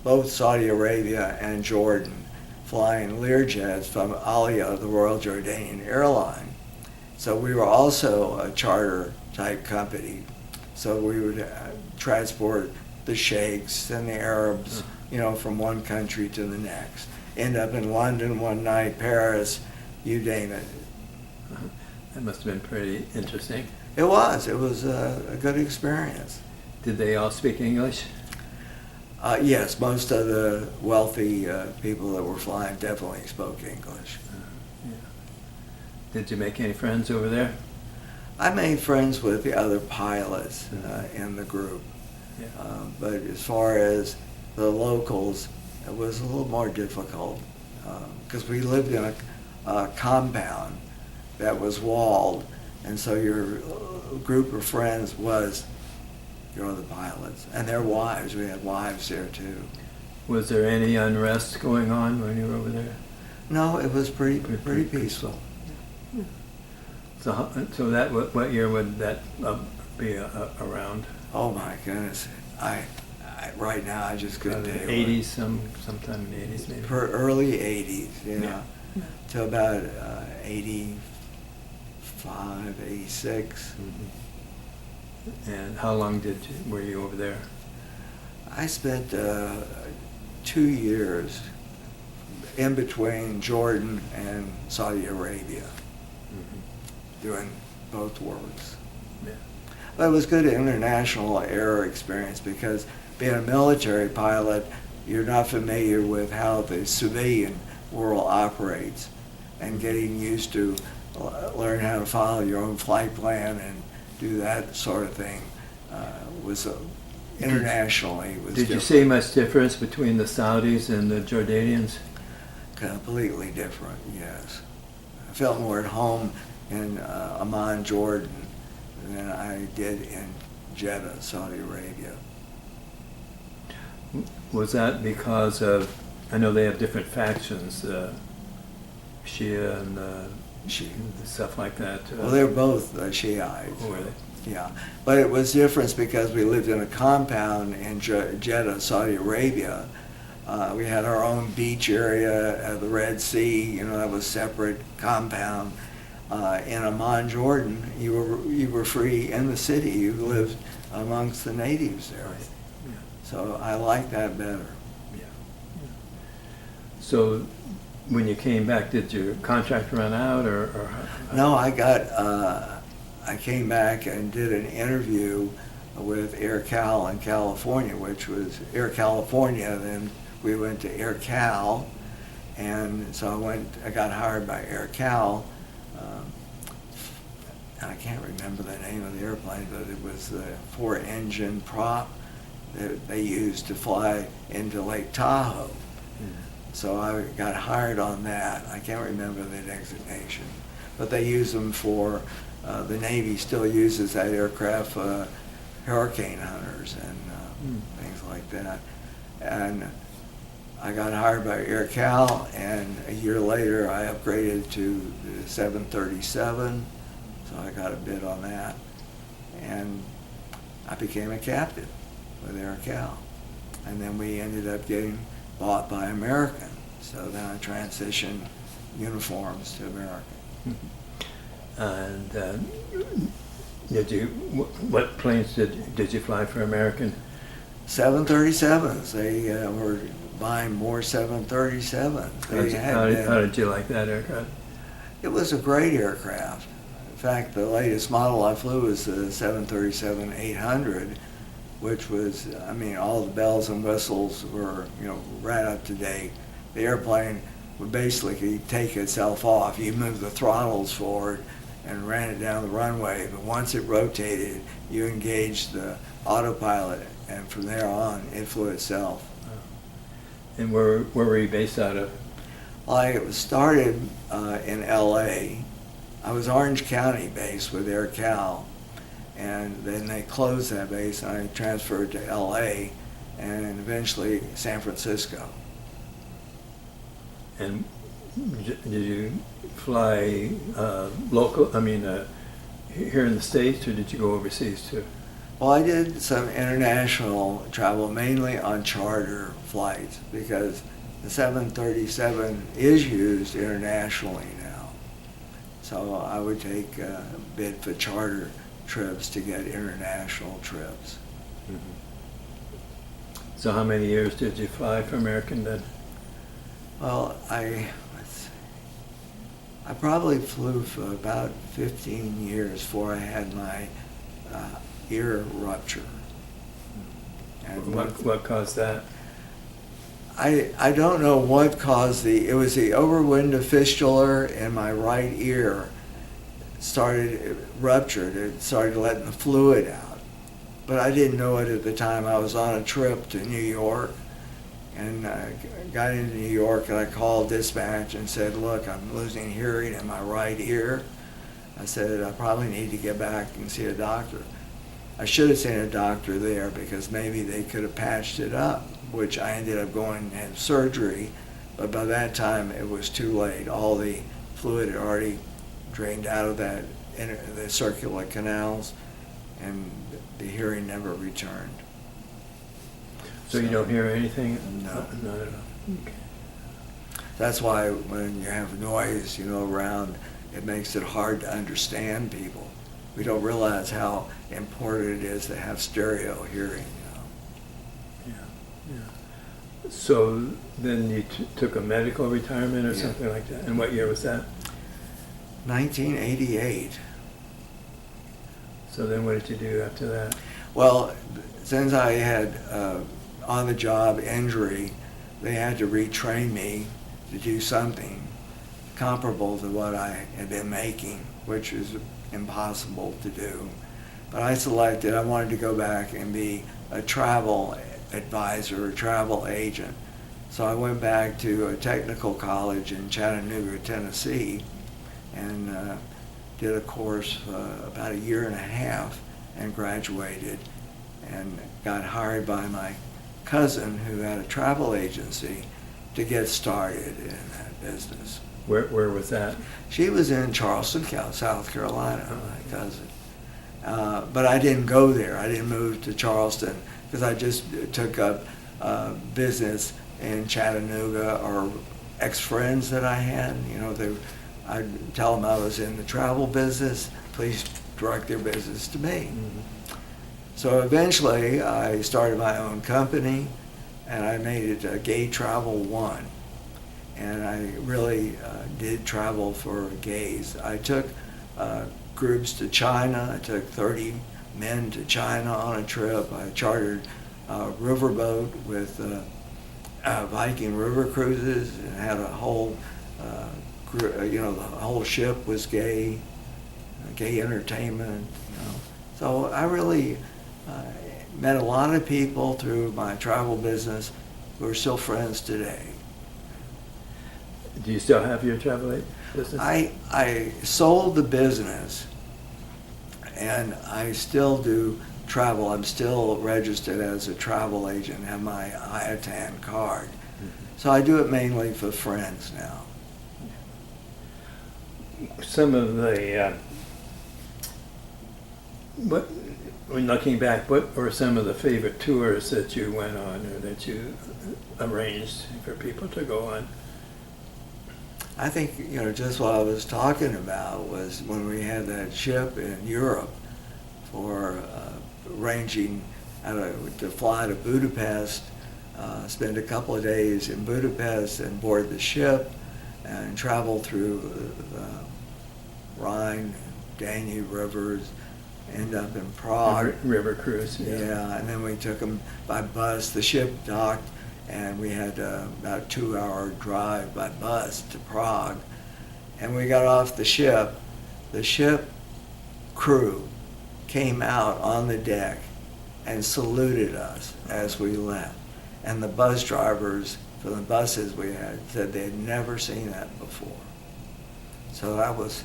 both Saudi Arabia and Jordan, flying Learjets from Alia, the Royal Jordanian Airline. So we were also a charter type company. So we would transport the sheikhs and the Arabs, from one country to the next. End up in London one night, Paris, you name it. That must have been pretty interesting. It was. It was a good experience. Did they all speak English? Yes, most of the wealthy people that were flying definitely spoke English. Yeah. Did you make any friends over there? I made friends with the other pilots in the group. Yeah. But as far as the locals, it was a little more difficult because we lived in a compound that was walled, and so your group of friends was your other pilots and their wives. We had wives there too. Was there any unrest going on when you were over there? No, it was pretty peaceful. So that what year would that be around? Oh my goodness! I right now I just couldn't tell you. 80s, sometime in the 80s maybe. For early 80s, Yeah. to about 85, 86. Mm-hmm. And how long were you over there? I spent 2 years in between Jordan and Saudi Arabia, doing both works. Yeah. But it was good international air experience because being a military pilot, you're not familiar with how the civilian world operates, and getting used to learn how to follow your own flight plan and do that sort of thing was internationally was Did you different. see much difference between the Saudis and the Jordanians? Completely different, yes. I felt more at home in Amman, Jordan than I did in Jeddah, Saudi Arabia. Was that because of, I know they have different factions, Shia and stuff like that. Well, they're both Shiites. Were they? Yeah, but it was different because we lived in a compound in Jeddah, Saudi Arabia. We had our own beach area, the Red Sea, that was separate compound. In Amman, Jordan, you were free in the city. You lived amongst the natives there. Right. Yeah. So I like that better. Yeah. So when you came back, did your contract run out, or No, I came back and did an interview with Air Cal in California, which was Air California. Then we went to Air Cal, and so I got hired by Air Cal. I can't remember the name of the airplane, but it was the 4-engine prop that they used to fly into Lake Tahoe. So I got hired on that. I can't remember the designation, but they use them for, the Navy still uses that aircraft, hurricane hunters and things like that. And I got hired by Air Cal, and a year later I upgraded to the 737, so I got a bid on that. And I became a captain with Air Cal. And then we ended up getting bought by American. So then I transitioned uniforms to America. And what planes did you fly for American? 737s. They were buying more 737s. How did you like that aircraft? It was a great aircraft. In fact, the latest model I flew was the 737-800, which was, I mean, all the bells and whistles were, right up to date. The airplane would basically take itself off. You move the throttles forward and ran it down the runway, but once it rotated, you engaged the autopilot, and from there on, it flew itself. And where were you based out of? I started in L.A. I was Orange County based with Air Cal, and then they closed that base, and I transferred to L.A. and eventually San Francisco. And did you fly local, here in the States, or did you go overseas too? Well, I did some international travel, mainly on charter flights, because the 737 is used internationally now. So I would take a bid for charter trips to get international trips. Mm-hmm. So how many years did you fly for American then? Well, I probably flew for about 15 years before I had my ear rupture. And what caused that? I don't know what caused it was the overwindow fistula in my right ear ruptured. It started letting the fluid out. But I didn't know it at the time. I was on a trip to New York, and I got into New York, and I called dispatch and said, look, I'm losing hearing in my right ear. I said, I probably need to get back and see a doctor. I should have seen a doctor there because maybe they could have patched it up, which I ended up going and had surgery, but by that time it was too late. All the fluid had already drained out of the circular canals, and the hearing never returned. So you don't hear anything? No. Not at all. Okay. That's why when you have noise, around, it makes it hard to understand people. We don't realize how important it is to have stereo hearing. Yeah. So then you took a medical retirement or something like that? And what year was that? 1988. So then what did you do after that? Well, since I had on-the-job injury, they had to retrain me to do something comparable to what I had been making, which is impossible to do. But I wanted to go back and be a travel advisor, a travel agent. So I went back to a technical college in Chattanooga, Tennessee, and did a course about a year and a half and graduated, and got hired by my cousin who had a travel agency to get started in that business. Where was that? She was in Charleston, South Carolina, my cousin. But I didn't go there. I didn't move to Charleston because I just took up business in Chattanooga, or ex-friends that I had. I'd tell them I was in the travel business. Please direct their business to me. Mm-hmm. So eventually I started my own company, and I made it Gay Travel One. And I really did travel for gays. I took groups to China. I took 30 men to China on a trip. I chartered a riverboat with Viking River Cruises, and had a whole, the whole ship was gay entertainment. So I really met a lot of people through my travel business who are still friends today. Do you still have your travel business? I sold the business, and I still do travel. I'm still registered as a travel agent, have my IATAN card. Mm-hmm. So I do it mainly for friends now. Some of the, when looking back, what were some of the favorite tours that you went on or that you arranged for people to go on? I think, just what I was talking about was when we had that ship in Europe for arranging to fly to Budapest, spend a couple of days in Budapest and board the ship and travel through the Rhine, Danube rivers, end up in Prague. River cruise. Yeah, and then we took them by bus. The ship docked, and we had about a 2-hour drive by bus to Prague. And we got off the ship. The ship crew came out on the deck and saluted us as we left. And the bus drivers for the buses we had said they had never seen that before. So that was,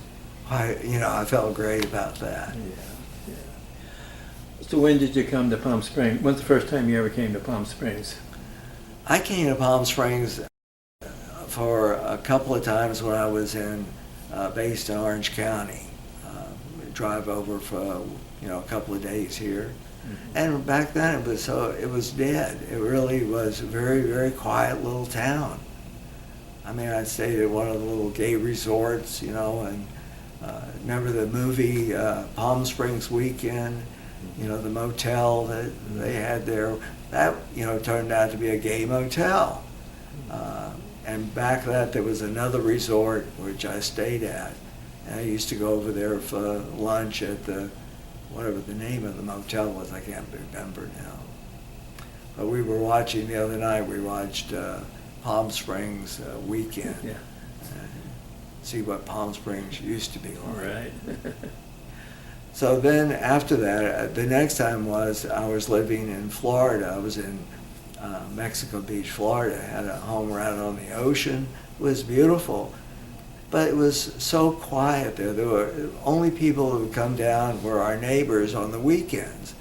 I felt great about that. Yeah. So when did you come to Palm Springs? When's the first time you ever came to Palm Springs? I came to Palm Springs for a couple of times when I was based in Orange County. Drive over for a couple of days here. Mm-hmm. And back then it was dead. It really was a very, very quiet little town. I mean, I stayed at one of the little gay resorts, and remember the movie Palm Springs Weekend, the motel that they had there, that, turned out to be a gay motel. And back that there was another resort which I stayed at. And I used to go over there for lunch at whatever the name of the motel was, I can't remember now. But we were watching the other night, we watched Palm Springs Weekend. Yeah. See what Palm Springs used to be like. Right. So then after that, the next time I was living in Florida. I was in Mexico Beach, Florida. I had a home right on the ocean. It was beautiful. But it was so quiet there. There were only people who would come down were our neighbors on the weekends.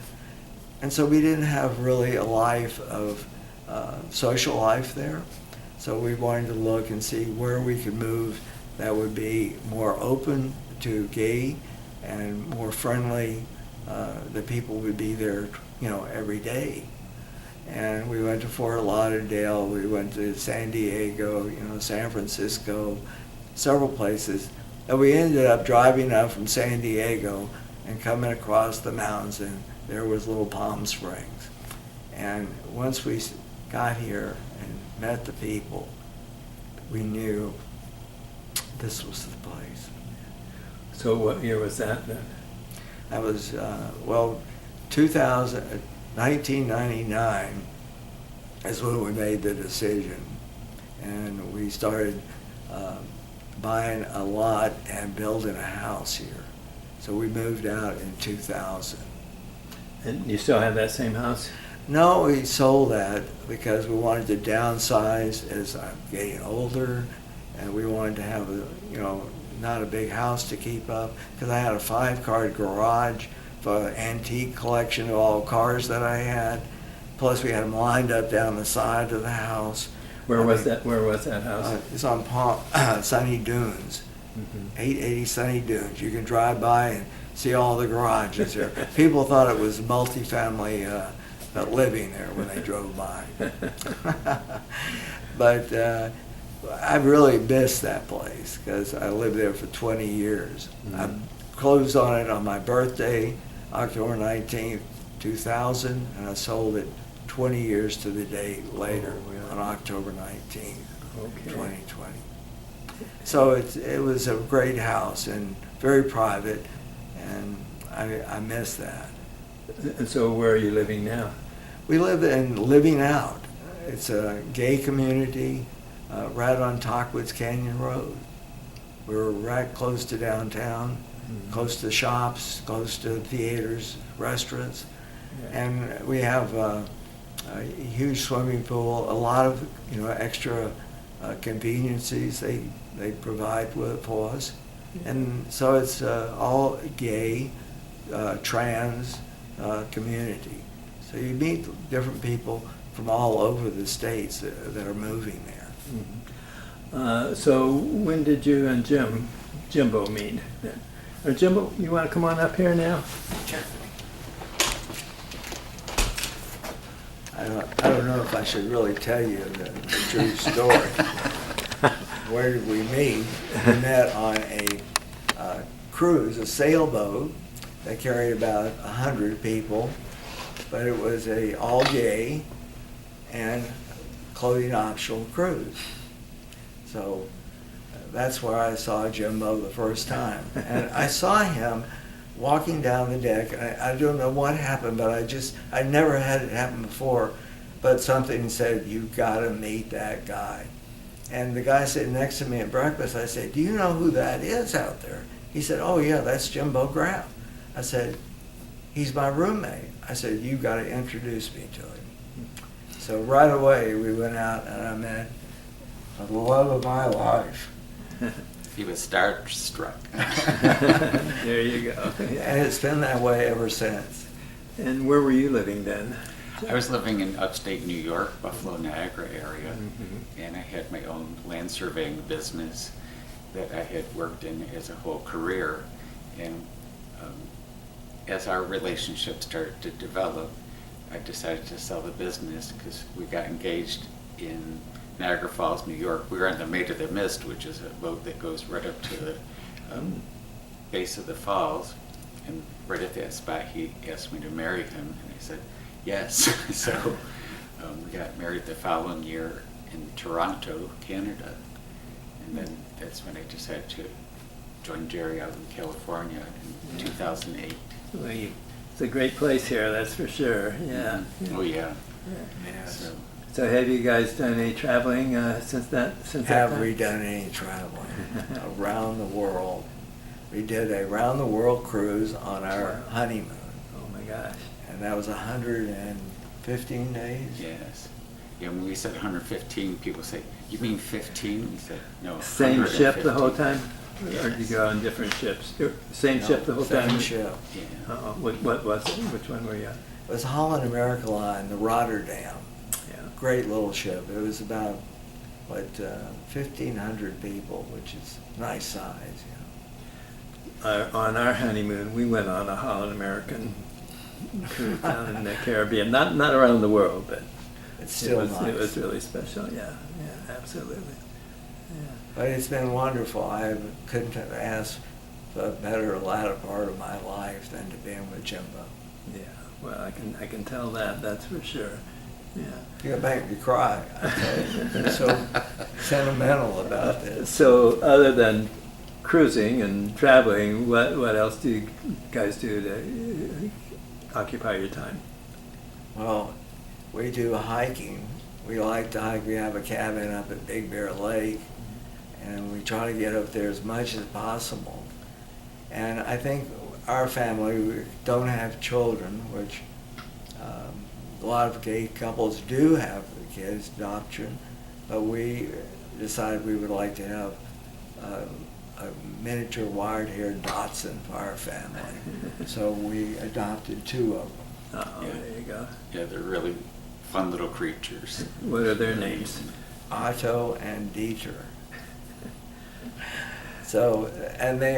And so we didn't have really a life of social life there. So we wanted to look and see where we could move that would be more open to gay and more friendly. The people would be there, every day. And we went to Fort Lauderdale, we went to San Diego, San Francisco, several places. And we ended up driving up from San Diego and coming across the mountains, and there was little Palm Springs. And once we got here and met the people, we knew this was the place. So what year was that then? That was, 1999 is when we made the decision. And we started buying a lot and building a house here. So we moved out in 2000. And you still have that same house? No, we sold that because we wanted to downsize as I'm getting older, and we wanted to have not a big house to keep up, because I had a 5-car garage for an antique collection of all cars that I had. Plus we had them lined up down the side of the house. Where was that house? It's on Sunny Dunes, 880 Sunny Dunes. You can drive by and see all the garages there. People thought it was multifamily living there when they drove by. But I really missed that place because I lived there for 20 years. I closed on it on my birthday, October 19th, 2000, and I sold it 20 years to the day later on October 19th, 2020. So it was a great house and very private, and I miss that. And so where are you living now? We live in Living Out. It's a gay community right on Tockwoods Canyon Road. We're right close to downtown, close to shops, close to theaters, restaurants, and we have a huge swimming pool, a lot of extra conveniences they provide for us, and so it's all gay, trans community. So you meet different people from all over the states that are moving there. So when did you and Jimbo meet? Jimbo, you want to come on up here now? I don't know if I should really tell you the true story. where did we meet? We met on a cruise, a sailboat that carried about 100 people, but it was a all gay and clothing optional cruise. So that's where I saw Jimbo the first time. And I saw him walking down the deck. I don't know what happened, but I never had it happen before, but something said, you gotta meet that guy. And the guy sitting next to me at breakfast, I said, do you know who that is out there? He said, oh yeah, that's Jimbo Graff. I said, he's my roommate. I said, you gotta introduce me to him. So right away we went out and I met the love of my life. He was starstruck. There you go. And it's been that way ever since. And where were you living then? I was living in upstate New York, Buffalo, Niagara area, and I had my own land surveying business that I had worked in as a whole career. And as our relationship started to develop, I decided to sell the business because we got engaged in Niagara Falls, New York. We were on the Maid of the Mist, which is a boat that goes right up to the base of the falls. And right at that spot, he asked me to marry him, and I said yes. So we got married the following year in Toronto, Canada. And then that's when I decided to join Jerry out in California in 2008. Well, it's a great place here, that's for sure. Yeah. Oh yeah. Yes. So have you guys done any traveling since that Have time? we done any traveling around the world? We did a round the world cruise on our honeymoon, Oh my gosh. and that was 115 days. Yes. Yeah, when we said 115, people say, you mean 15? We said, no, Same ship the whole 115. time? Or did you go on different ships? Same ship the whole time? Same ship. Yeah. What was it? Which one were you on? It was Holland America Line, the Rotterdam. Yeah. Great little ship. It was about, 1,500 people, which is nice size. On our honeymoon, we went on a Holland American cruise down in the Caribbean. Not around the world, but It's still nice. It was really special. Yeah, absolutely. Yeah. But it's been wonderful. I couldn't have asked for a better latter part of my life than to be in with Jimbo. Yeah. Well, I can tell that. That's for sure. Yeah. You're gonna make me cry. I tell you. I'm so sentimental about this. So, other than cruising and traveling, what else do you guys do to occupy your time? Well, we do hiking. We like to hike. We have a cabin up at Big Bear Lake, and we try to get up there as much as possible. And I think our family, we don't have children, which a lot of gay couples do have kids, adoption, but we decided we would like to have a miniature wire-haired Dachshund for our family. So we adopted 2 of them. Oh, Yeah. there you go. Yeah, they're really fun little creatures. What are their names? Otto and Dieter. So, and they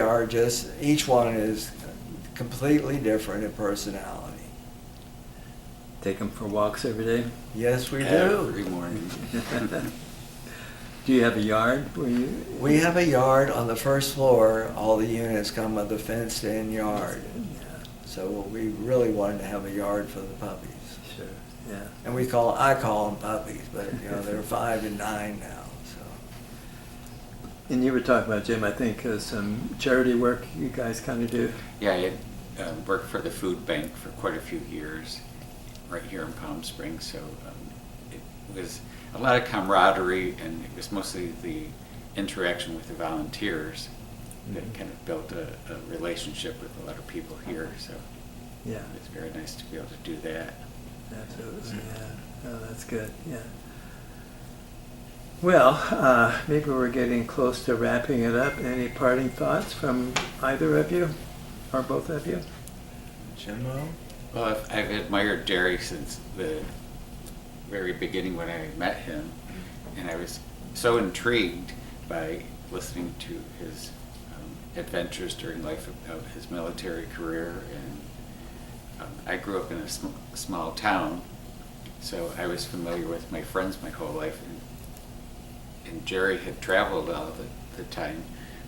are just, each one is completely different in personality. Take them for walks every day? Yes, we do. Every morning. Do you have a yard where you? We have a yard on the first floor. All the units come with a fenced-in yard. Yeah, So we really wanted to have a yard for the puppies. sure. Yeah. And I call them puppies, but they're 5 and 9 now. So And you were talking about, Jim, I think some charity work you guys kind of do. Yeah, I had worked for the food bank for quite a few years right here in Palm Springs, so it was a lot of camaraderie, and it was mostly the interaction with the volunteers that kind of built a relationship with a lot of people here, so Yeah, it's very nice to be able to do that. absolutely. Yeah. Oh, that's good. Yeah. Well, maybe we're getting close to wrapping it up. Any parting thoughts from either of you, or both of you? Jimbo? Well, I've admired Jerry since the very beginning when I met him, and I was so intrigued by listening to his adventures during life of his military career. And I grew up in a small town, so I was familiar with my friends my whole life. And and Jerry had traveled all the time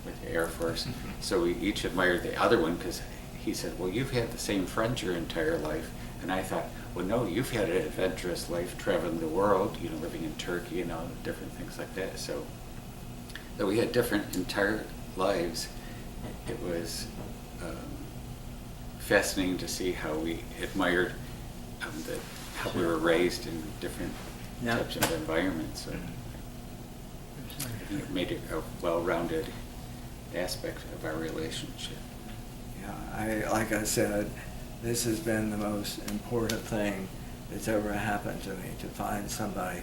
with the Air Force. So we each admired the other one because he said, well, you've had the same friends your entire life. And I thought, well, no, you've had an adventurous life traveling the world, you know, living in Turkey and all different things like that. So that we had different entire lives. It was fascinating to see how we admired how we were raised in different types of environments. So I think it made it a well-rounded aspect of our relationship. Yeah, like I said, this has been the most important thing that's ever happened to me, to find somebody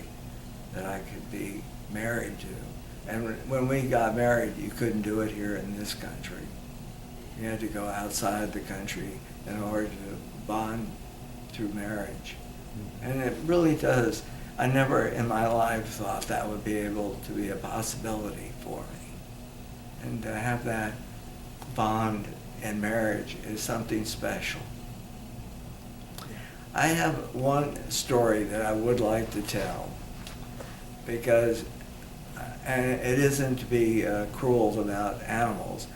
that I could be married to. And when we got married, you couldn't do it here in this country. You had to go outside the country in order to bond through marriage. And it really does. I never in my life thought that would be able to be a possibility for me. And to have that bond in marriage is something special. I have one story that I would like to tell, because, and it isn't to be cruel about animals,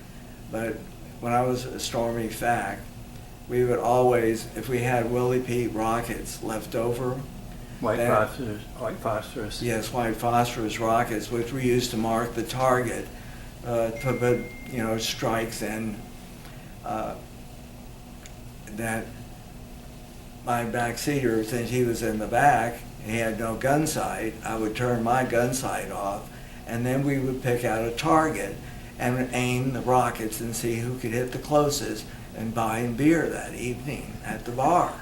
but when I was a Stormy FAC, we would always, if we had Willie Pete rockets left over, White phosphorus. Yes, white phosphorus rockets, which we used to mark the target to put, you know, strikes in. That my backseater, since he was in the back, he had no gun sight, I would turn my gun sight off, and then we would pick out a target and aim the rockets and see who could hit the closest and buy beer that evening at the bar.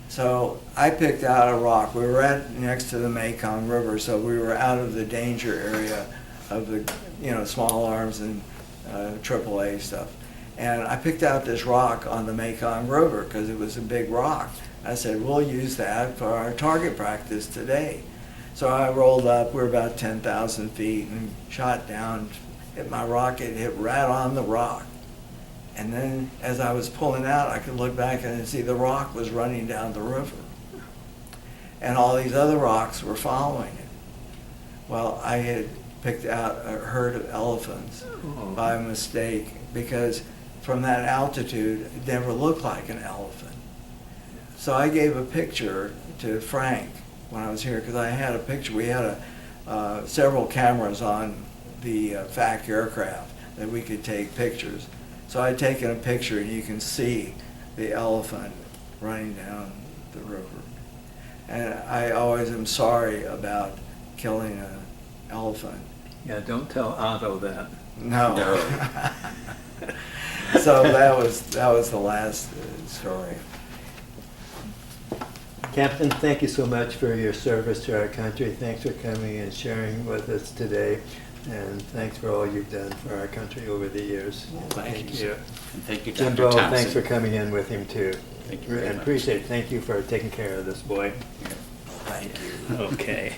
So I picked out a rock. We were next to the Mekong River, so we were out of the danger area of the, you know, small arms and AAA stuff. And I picked out this rock on the Mekong River because it was a big rock. I said, we'll use that for our target practice today. So I rolled up, we're about 10,000 feet, and shot down, hit my rocket, hit right on the rock. And then as I was pulling out, I could look back and see the rock was running down the river. And all these other rocks were following it. Well, I had picked out a herd of elephants by mistake, because from that altitude, it never looked like an elephant. So I gave a picture to Frank when I was here, because I had a picture. We had several cameras on the FAC aircraft that we could take pictures. So I'd taken a picture, and you can see the elephant running down the river. And I always am sorry about killing an elephant. Yeah, don't tell Otto that. No. So that was the last story. Captain, thank you so much for your service to our country. Thanks for coming and sharing with us today. And thanks for all you've done for our country over the years. Thank you. And thank you, Dr. Jimbo, Thompson. thanks for coming in with him too. Thank you very and much. appreciate it. Thank you for taking care of this boy. Yeah. Thank you. Okay.